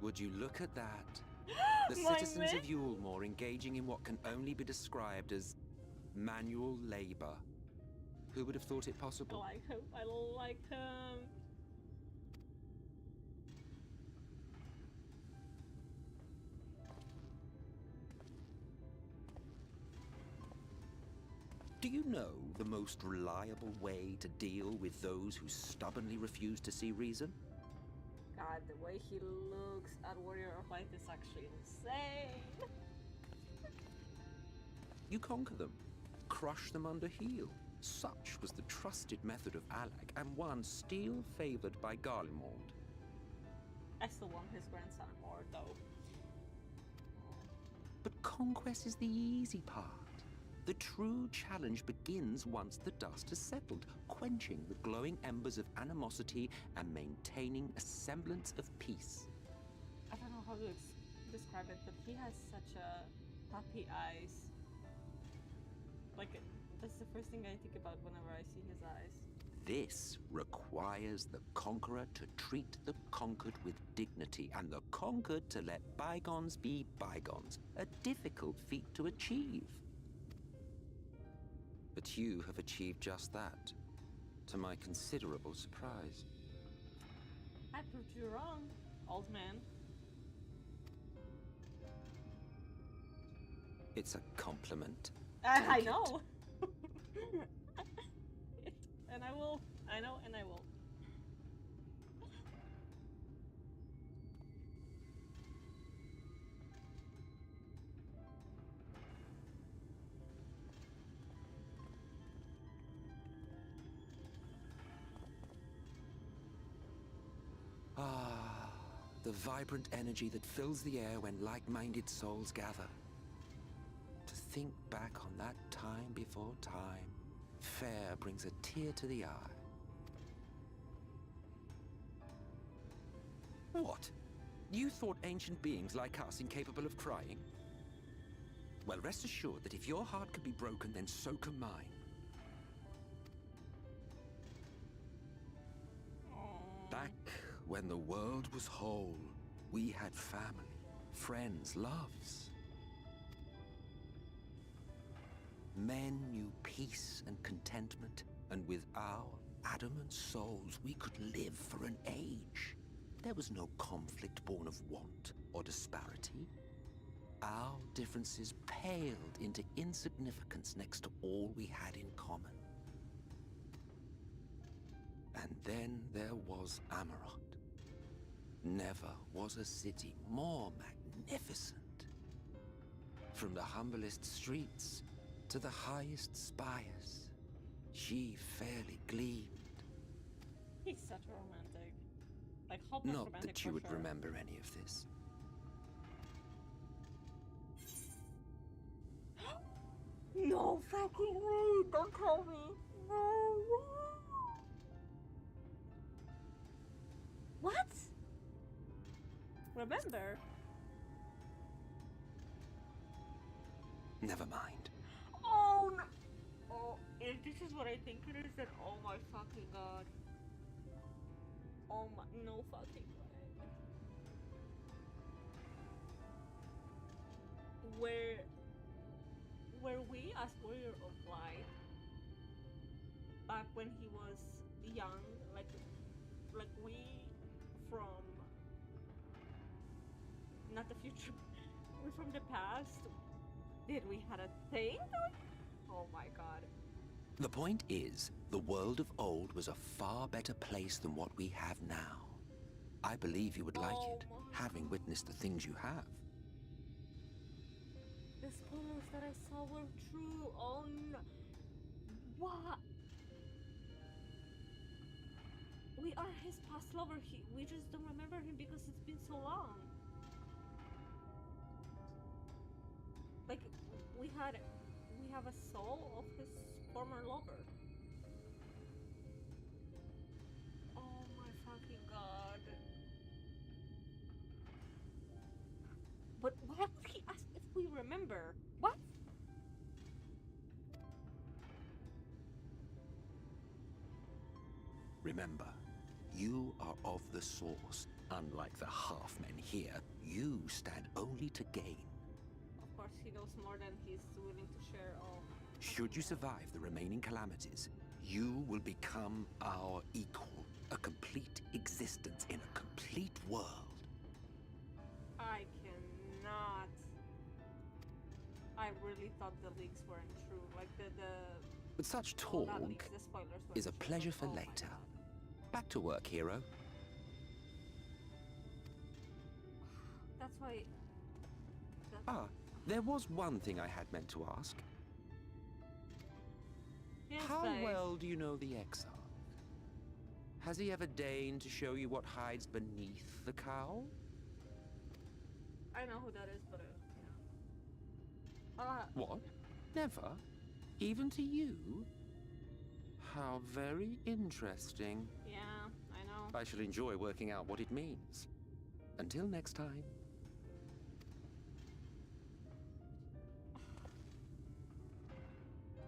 Would you look at that? The citizens of Yulemore engaging in what can only be described as manual labor. Who would have thought it possible? I like him. I like him. Do you know the most reliable way to deal with those who stubbornly refuse to see reason? God, the way he looks at Warrior of Light is actually insane. You conquer them, crush them under heel. Such was the trusted method of Alak, and one still favored by Garlemald. I still want his grandson more, though. But conquest is the easy part. The true challenge begins once the dust has settled, quenching the glowing embers of animosity and maintaining a semblance of peace. I don't know how to describe it, but he has such a puppy eyes. Like, that's the first thing I think about whenever I see his eyes. This requires the conqueror to treat the conquered with dignity, and the conquered to let bygones be bygones. A difficult feat to achieve. But you have achieved just that, to my considerable surprise. I proved you wrong, old man. It's a compliment. I know. And I will. I know, and I will. Ah, the vibrant energy that fills the air when like-minded souls gather. To think back on that time before time, fair brings a tear to the eye. What? You thought ancient beings like us incapable of crying? Well, rest assured that if your heart can be broken, then so can mine. Back when the world was whole, we had family, friends, loves. Men knew peace and contentment, and with our adamant souls, we could live for an age. There was no conflict born of want or disparity. Our differences paled into insignificance next to all we had in common. And then there was Amarot. Never was a city more magnificent. From the humblest streets to the highest spires, she fairly gleamed. He's such a romantic. Like, hopeless Not romantic that you would sure. remember any of this. No fucking way! Don't tell me! No way! What? Remember? Never mind. Oh no! Oh, if this is what I think it is, then oh my fucking god. Oh my, no fucking way. Were we as Warrior of Light back when he was young, like we from not the future, we from the past? Did we had a thing? Oh my god. The point is, the world of old was a far better place than what we have now. I believe you would like it, having witnessed the things you have. The spoilers that I saw were true. Oh no. What? We are his past lover. We just don't remember him because it's been so long. Like, we have a soul of his former lover. Oh my fucking god. But why would he ask if we remember? What? Remember, you are of the source. Unlike the half-men here, you stand only to gain. Of course, he knows more than he's willing to share. Oh. Should you survive the remaining calamities, you will become our equal. A complete existence in a complete world. I cannot. I really thought the leaks weren't true. Like the But such well, talk not leaks, the spoilers weren't is a true, pleasure but for oh my later. God. Back to work, hero. That's why. Ah, there was one thing I had meant to ask. Yes, How babe. well do you know the Exarch? Has he ever deigned to show you what hides beneath the cowl? I know who that is, but yeah. What? Never? Even to you? How very interesting. Yeah, I know. I shall enjoy working out what it means. Until next time.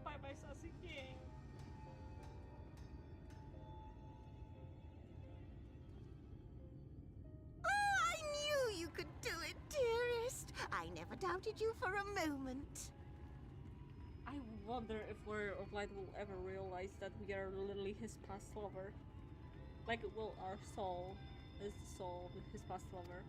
Bye-bye, Sassy King. Oh, I knew you could do it, dearest. I never doubted you for a moment. I wonder if Warrior of Light will ever realize that we are literally his past lover. Like, well, our soul is the soul of his past lover.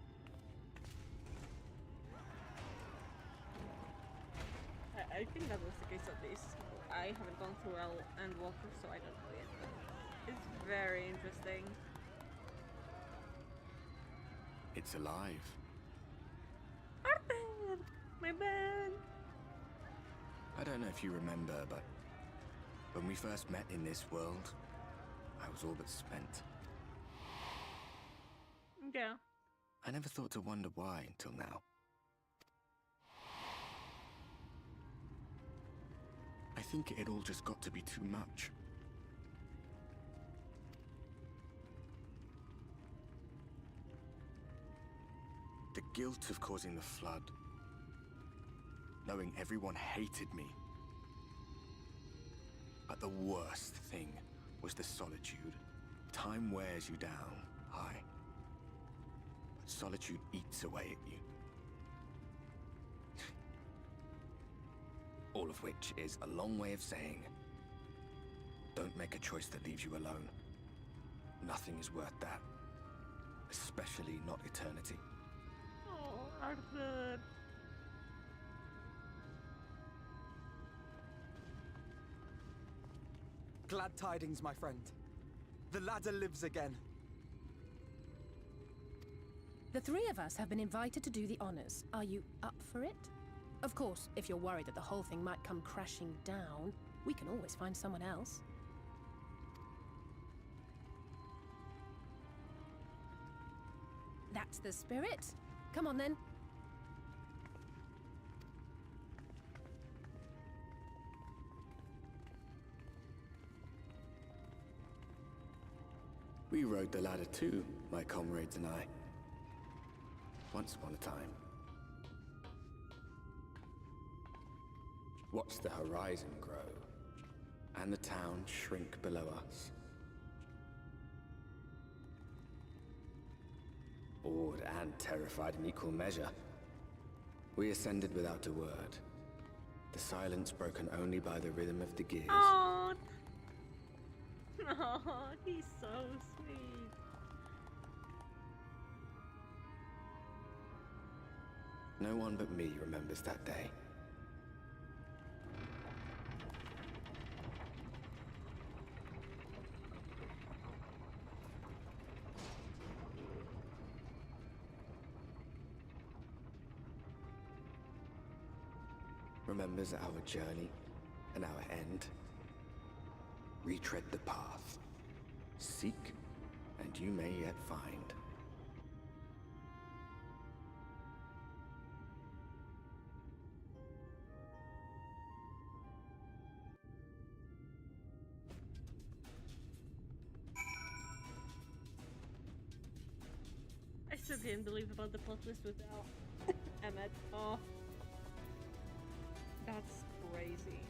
I think that was the case at least. I haven't gone through Endwalker, so I don't know yet. It's very interesting. It's alive. Arthur! My man! I don't know if you remember, but when we first met in this world, I was all but spent. Yeah. I never thought to wonder why until now. I think it all just got to be too much. The guilt of causing the flood. Knowing everyone hated me. But the worst thing was the solitude. Time wears you down, aye. But solitude eats away at you. All of which is a long way of saying, don't make a choice that leaves you alone. Nothing is worth that. Especially not eternity. Oh, Arthur. Glad tidings, my friend. The ladder lives again. The three of us have been invited to do the honors. Are you up for it? Of course, if you're worried that the whole thing might come crashing down, we can always find someone else. That's the spirit. Come on, then. We rode the ladder too, my comrades and I. Once upon a time. Watched the horizon grow, and the town shrink below us. Awed and terrified in equal measure, we ascended without a word, the silence broken only by the rhythm of the gears. Oh, he's so sweet. No one but me remembers that day. Remembers our journey and our end. Retread the path. Seek, and you may yet find. I still can't believe about the plot twist with Emmett. Oh. That's crazy.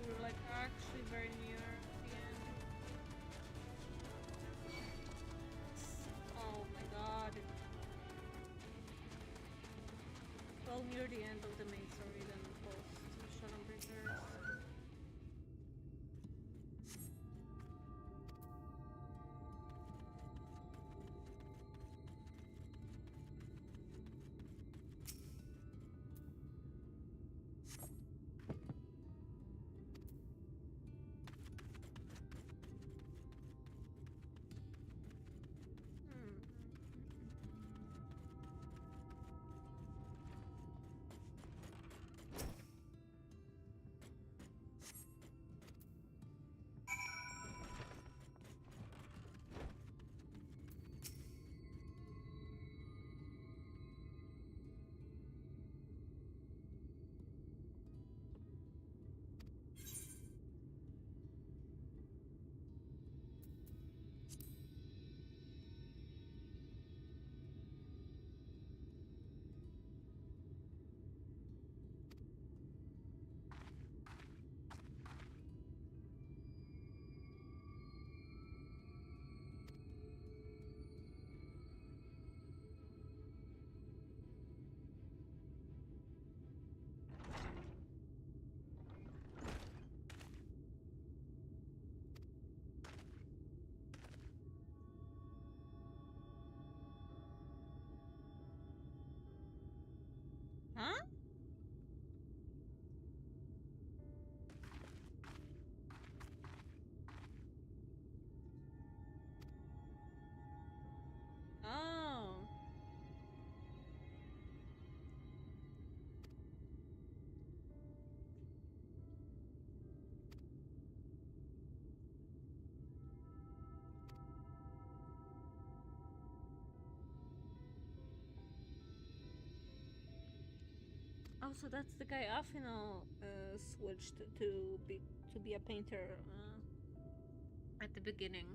we're like actually very near the end. Oh my god. Well, near the end of the main story than post Shadowbringers. Huh? Oh. Oh, so that's the guy Afino switched to be a painter at the beginning.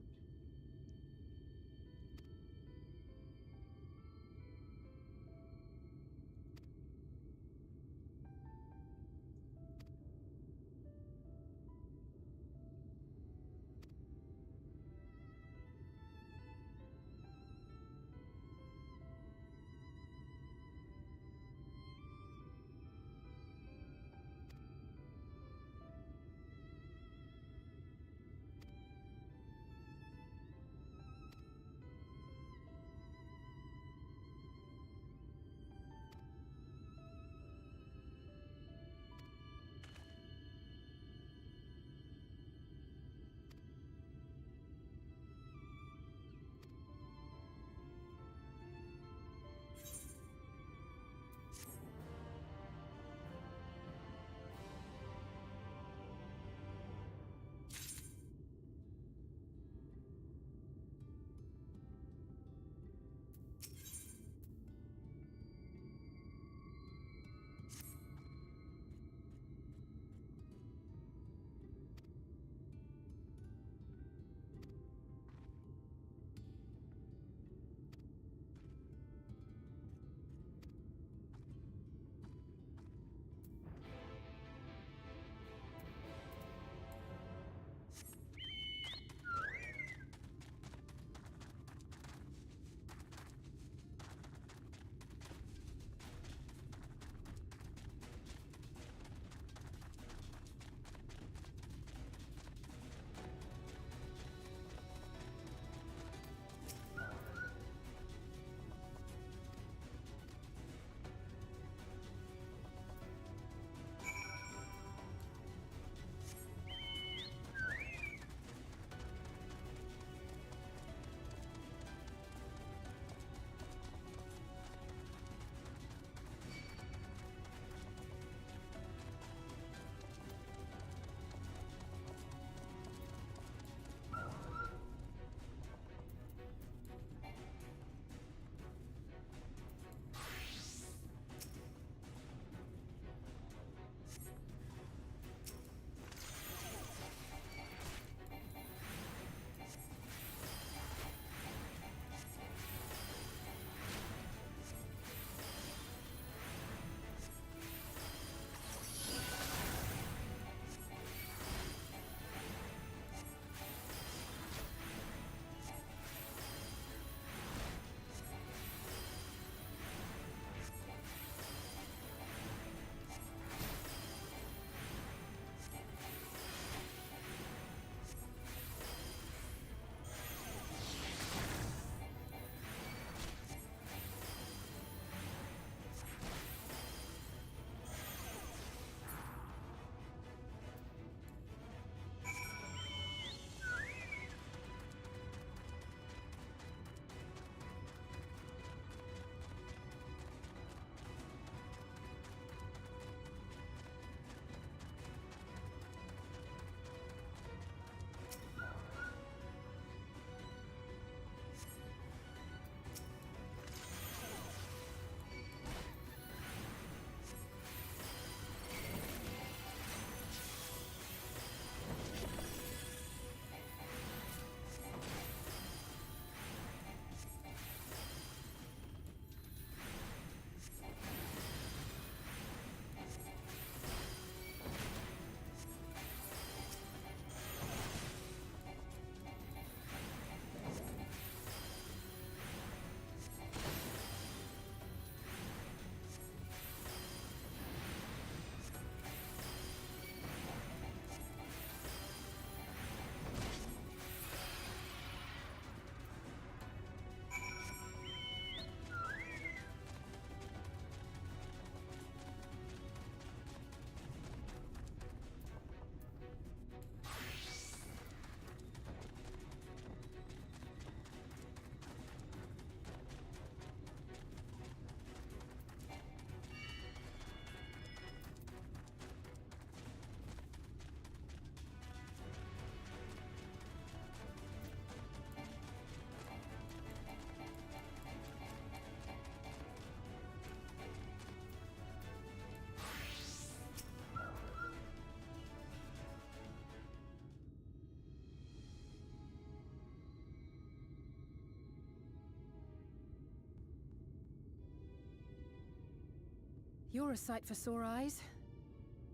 You're a sight for sore eyes.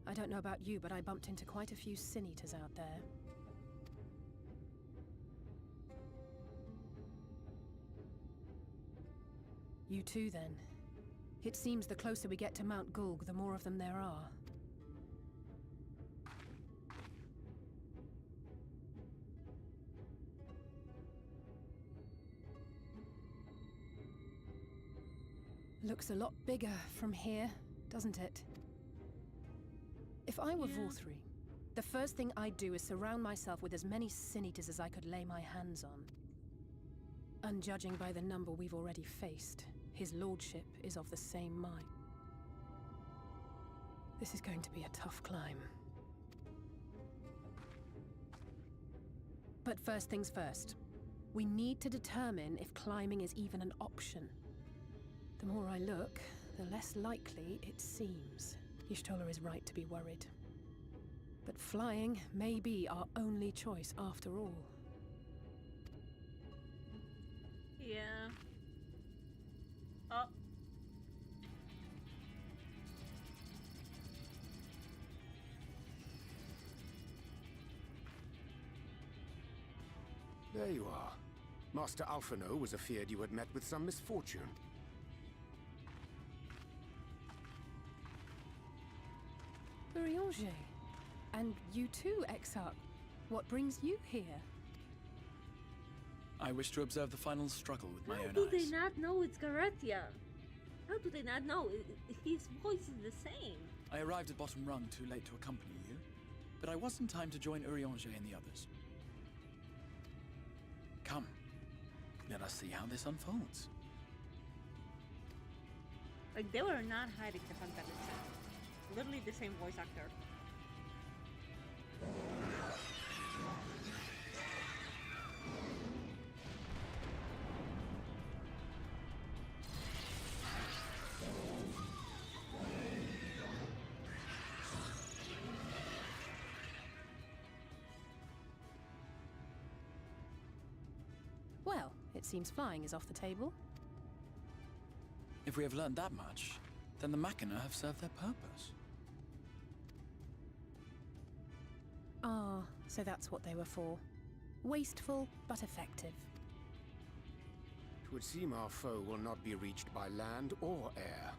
I don't know about you, but I bumped into quite a few sin eaters out there. You too, then. It seems the closer we get to Mount Gulg, the more of them there are. Looks a lot bigger from here, doesn't it? If I were Vorthri, the first thing I'd do is surround myself with as many sin eaters as I could lay my hands on. And judging by the number we've already faced, his lordship is of the same mind. This is going to be a tough climb. But first things first. We need to determine if climbing is even an option. The more I look, the less likely it seems. Y'shtola is right to be worried. But flying may be our only choice after all. Yeah. Oh. There you are. Master Alphino was afeard you had met with some misfortune. Urianger. And you too, Exarch. What brings you here? I wish to observe the final struggle with my own How do they eyes. not know it's Garatia? How do they not know? His voice is the same. I arrived at Bottom Rung too late to accompany you, but I was in time to join Urianger and the others. Come, let us see how this unfolds. Like, they were not hiding the fact that it's literally the same voice actor. Well, it seems flying is off the table. If we have learned that much, then the Mai-kaa have served their purpose. Ah, so that's what they were for. Wasteful, but effective. It would seem our foe will not be reached by land or air.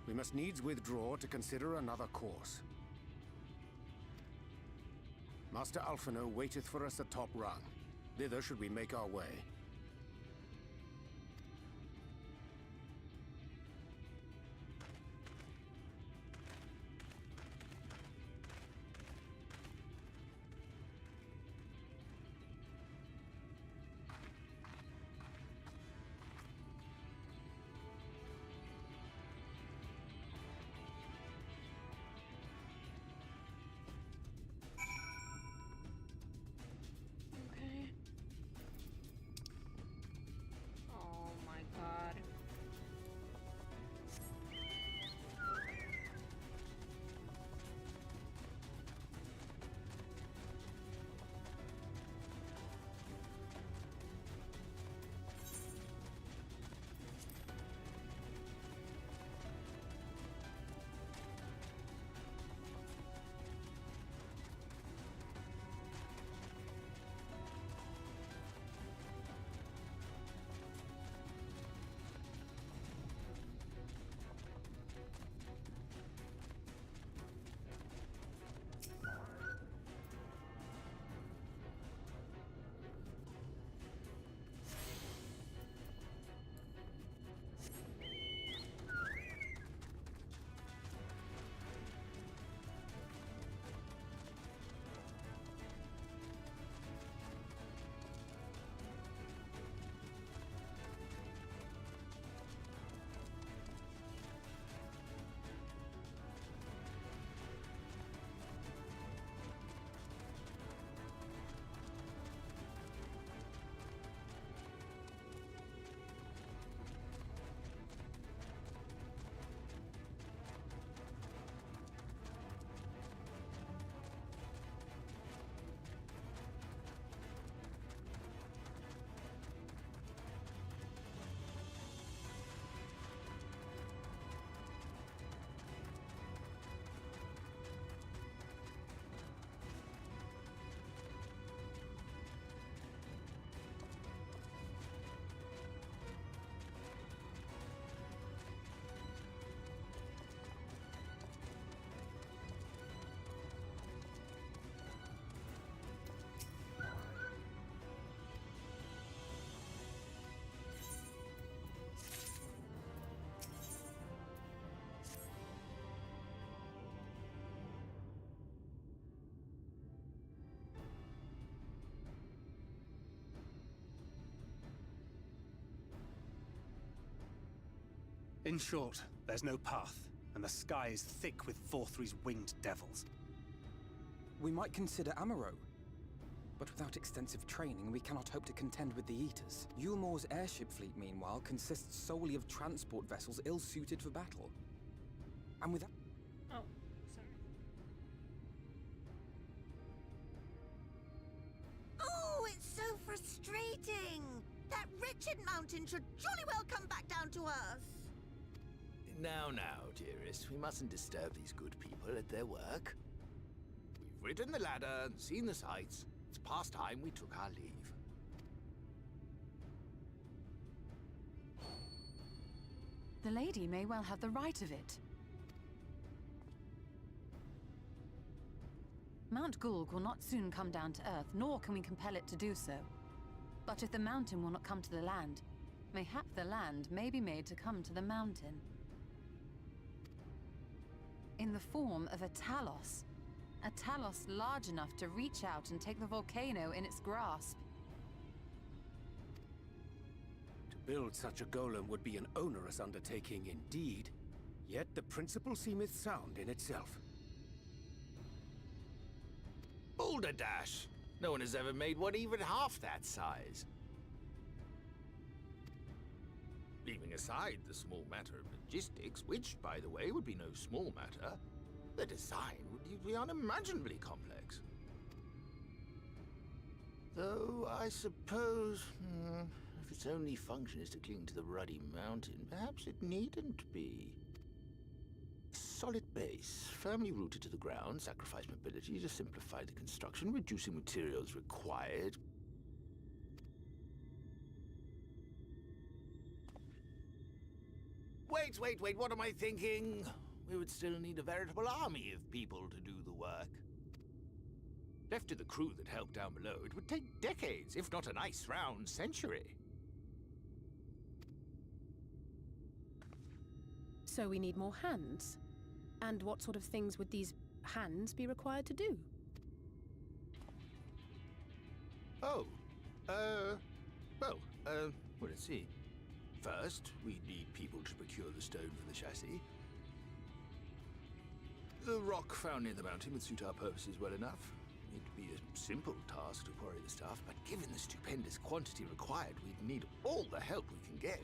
We must needs withdraw to consider another course. Master Alphino waiteth for us atop Rung. Thither should we make our way. In short, there's no path, and the sky is thick with Vorthry's winged devils. We might consider Amaro. But without extensive training, we cannot hope to contend with the Eaters. Yulmore's airship fleet, meanwhile, consists solely of transport vessels ill-suited for battle. And without... Oh, sorry. Oh, it's so frustrating! That wretched mountain should jolly well come back down to us! Now, dearest, we mustn't disturb these good people at their work. We've ridden the ladder and seen the sights. It's past time we took our leave. The lady may well have the right of it. Mount Gulg will not soon come down to Earth, nor can we compel it to do so. But if the mountain will not come to the land, mayhap the land may be made to come to the mountain. In the form of a Talos. A Talos large enough to reach out and take the volcano in its grasp. To build such a golem would be an onerous undertaking indeed. Yet the principle seemeth sound in itself. Balderdash! No one has ever made one even half that size. Leaving aside the small matter of logistics, which, by the way, would be no small matter, the design would be unimaginably complex. Though, I suppose, if its only function is to cling to the ruddy mountain, perhaps it needn't be. A solid base, firmly rooted to the ground, sacrifice mobility to simplify the construction, reducing materials required. Wait, what am I thinking? We would still need a veritable army of people to do the work. Left to the crew that helped down below, it would take decades, if not a nice round century. So we need more hands. And what sort of things would these hands be required to do? Well, let's see. First, we need people to procure the stone for the chassis. The rock found near the mountain would suit our purposes well enough. It'd be a simple task to quarry the stuff, but given the stupendous quantity required, we'd need all the help we can get.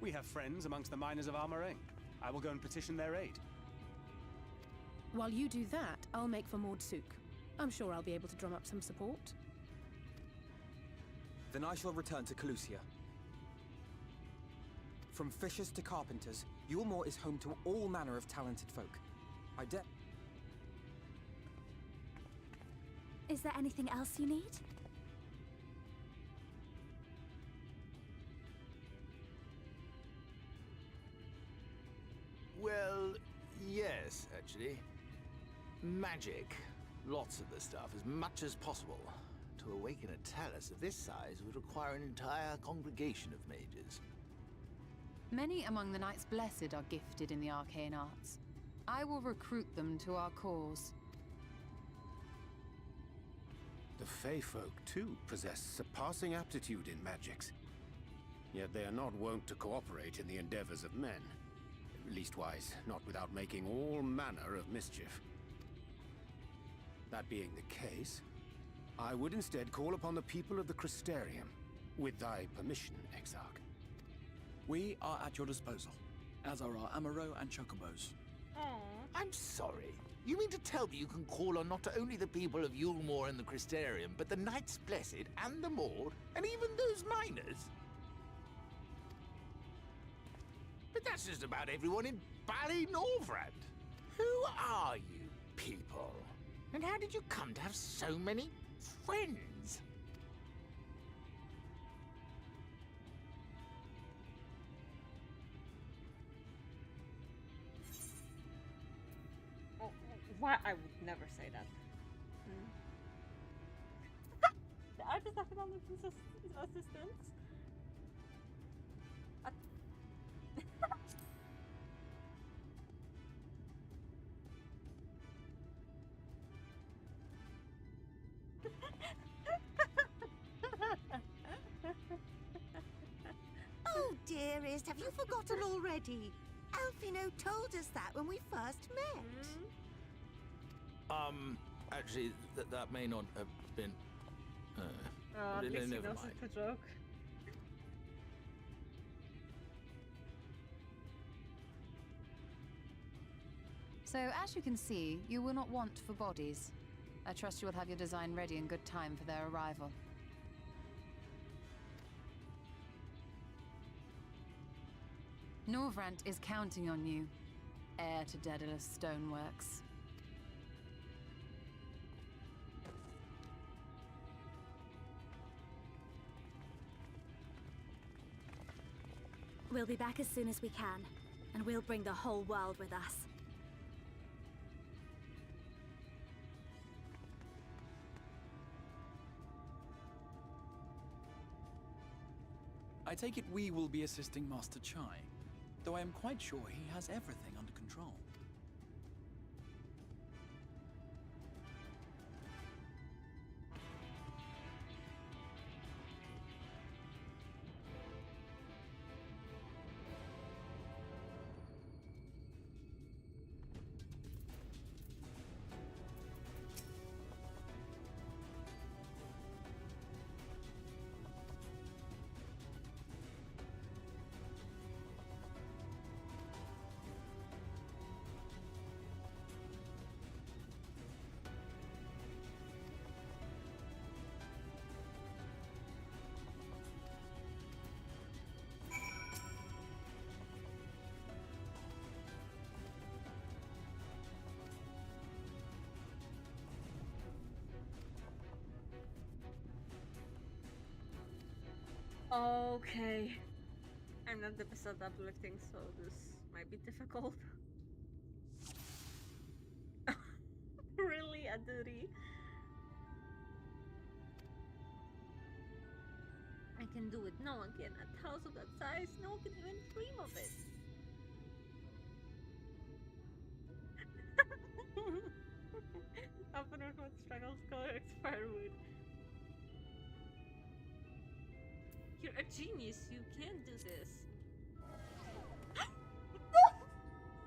We have friends amongst the miners of Armoring. I will go and petition their aid. While you do that, I'll make for Mordsuk. I'm sure I'll be able to drum up some support. Then I shall return to Calusia. From fishers to carpenters, Yulmore is home to all manner of talented folk. Is there anything else you need? Well, yes, actually. Magic. Lots of the stuff, as much as possible. To awaken a Talus of this size would require an entire congregation of mages. Many among the Knights Blessed are gifted in the arcane arts. I will recruit them to our cause. The Fey folk, too, possess surpassing aptitude in magics. Yet they are not wont to cooperate in the endeavors of men. Leastwise, not without making all manner of mischief. That being the case, I would instead call upon the people of the Crystarium. With thy permission, Exarch. We are at your disposal, as are our Amaro and Chocobos. I'm sorry. You mean to tell me you can call on not only the people of Yulmore and the Crystarium, but the Knights Blessed and the Maud, and even those miners? But that's just about everyone in Ballynorvrand. Who are you people? And how did you come to have so many friends? Oh, why? I would never say that. The artist economic assistance. dearest, have you forgotten already? Alfino told us that when we first met. Actually, that may not have been... At least he never knows mind. it's a joke. So, as you can see, you will not want for bodies. I trust you will have your design ready in good time for their arrival. Norvrant is counting on you, heir to Daedalus Stoneworks. We'll be back as soon as we can, and we'll bring the whole world with us. I take it we will be assisting Master Chai, though I am quite sure he has everything under control. Okay. I'm not the best at uplifting, so this might be difficult. Really, a duty? I can do it. No one can. A house of that size, no one can even dream of it. Opener with struggles color expired with. You're a genius, you can do this.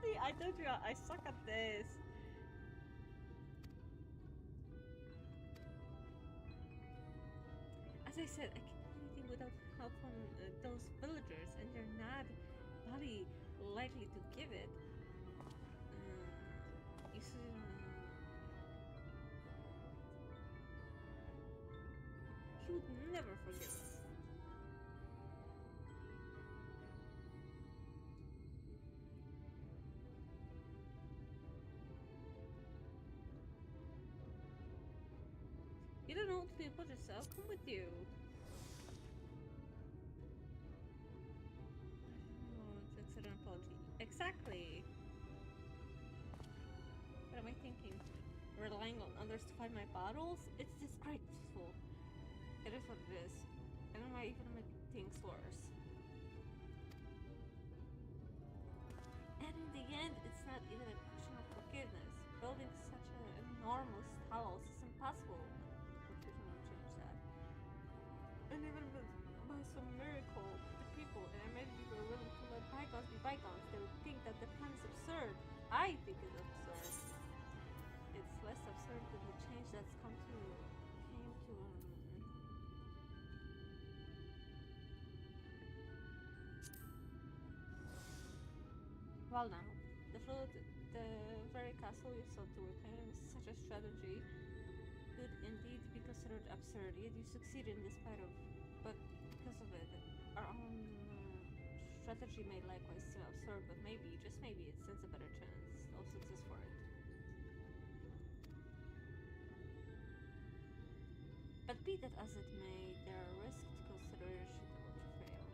See, I told you I suck at this. As I said, I can't do anything without help from those villagers, and they're not bloody likely to give it. You see, he would never forgive us. You don't know what to do about yourself? Come with you. Oh, it's an apology. Exactly. What am I thinking? Relying on others to find my battles? It's disgraceful. It is what it is. And it might even make things worse. And in the end, it's not even a question of forgiveness. Building such an enormous house is impossible. And even by some miracle, the people, and I maybe were willing to let bygones be bygones, they would think that the plan is absurd. I think it's absurd. It's less absurd than the change that's came to. Well now, the very castle you sought to reclaim is such a strategy. Could indeed be considered absurd, yet you succeeded in spite of. But because of it, our own strategy may likewise seem absurd, but maybe, just maybe, it stands a better chance of success for it. But be that as it may, there are risks to consider should the watch fail.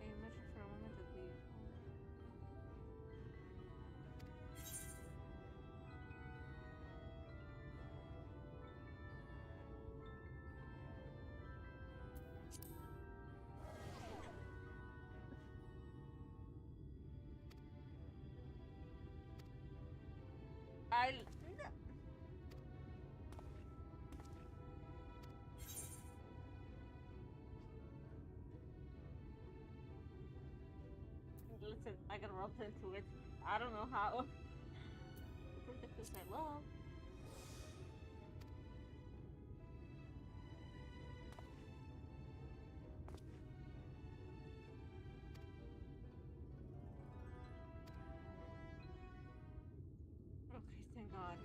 I imagine for a moment that we... Listen, I got roped into it. I don't know how. To protect this I love. Okay, thank God.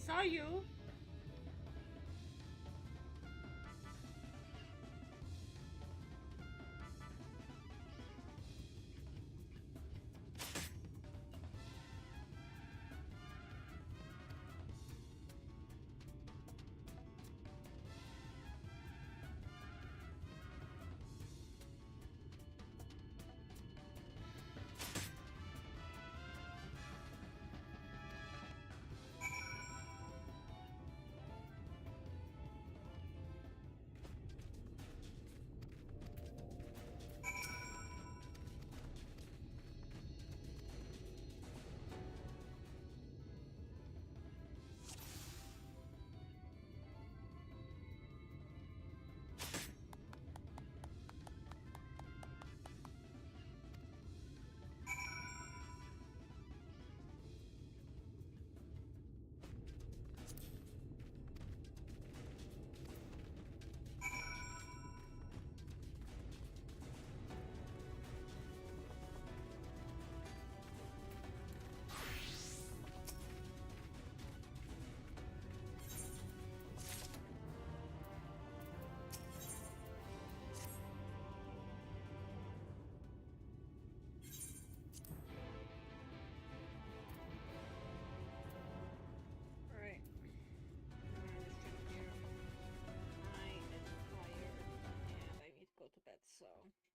saw you. So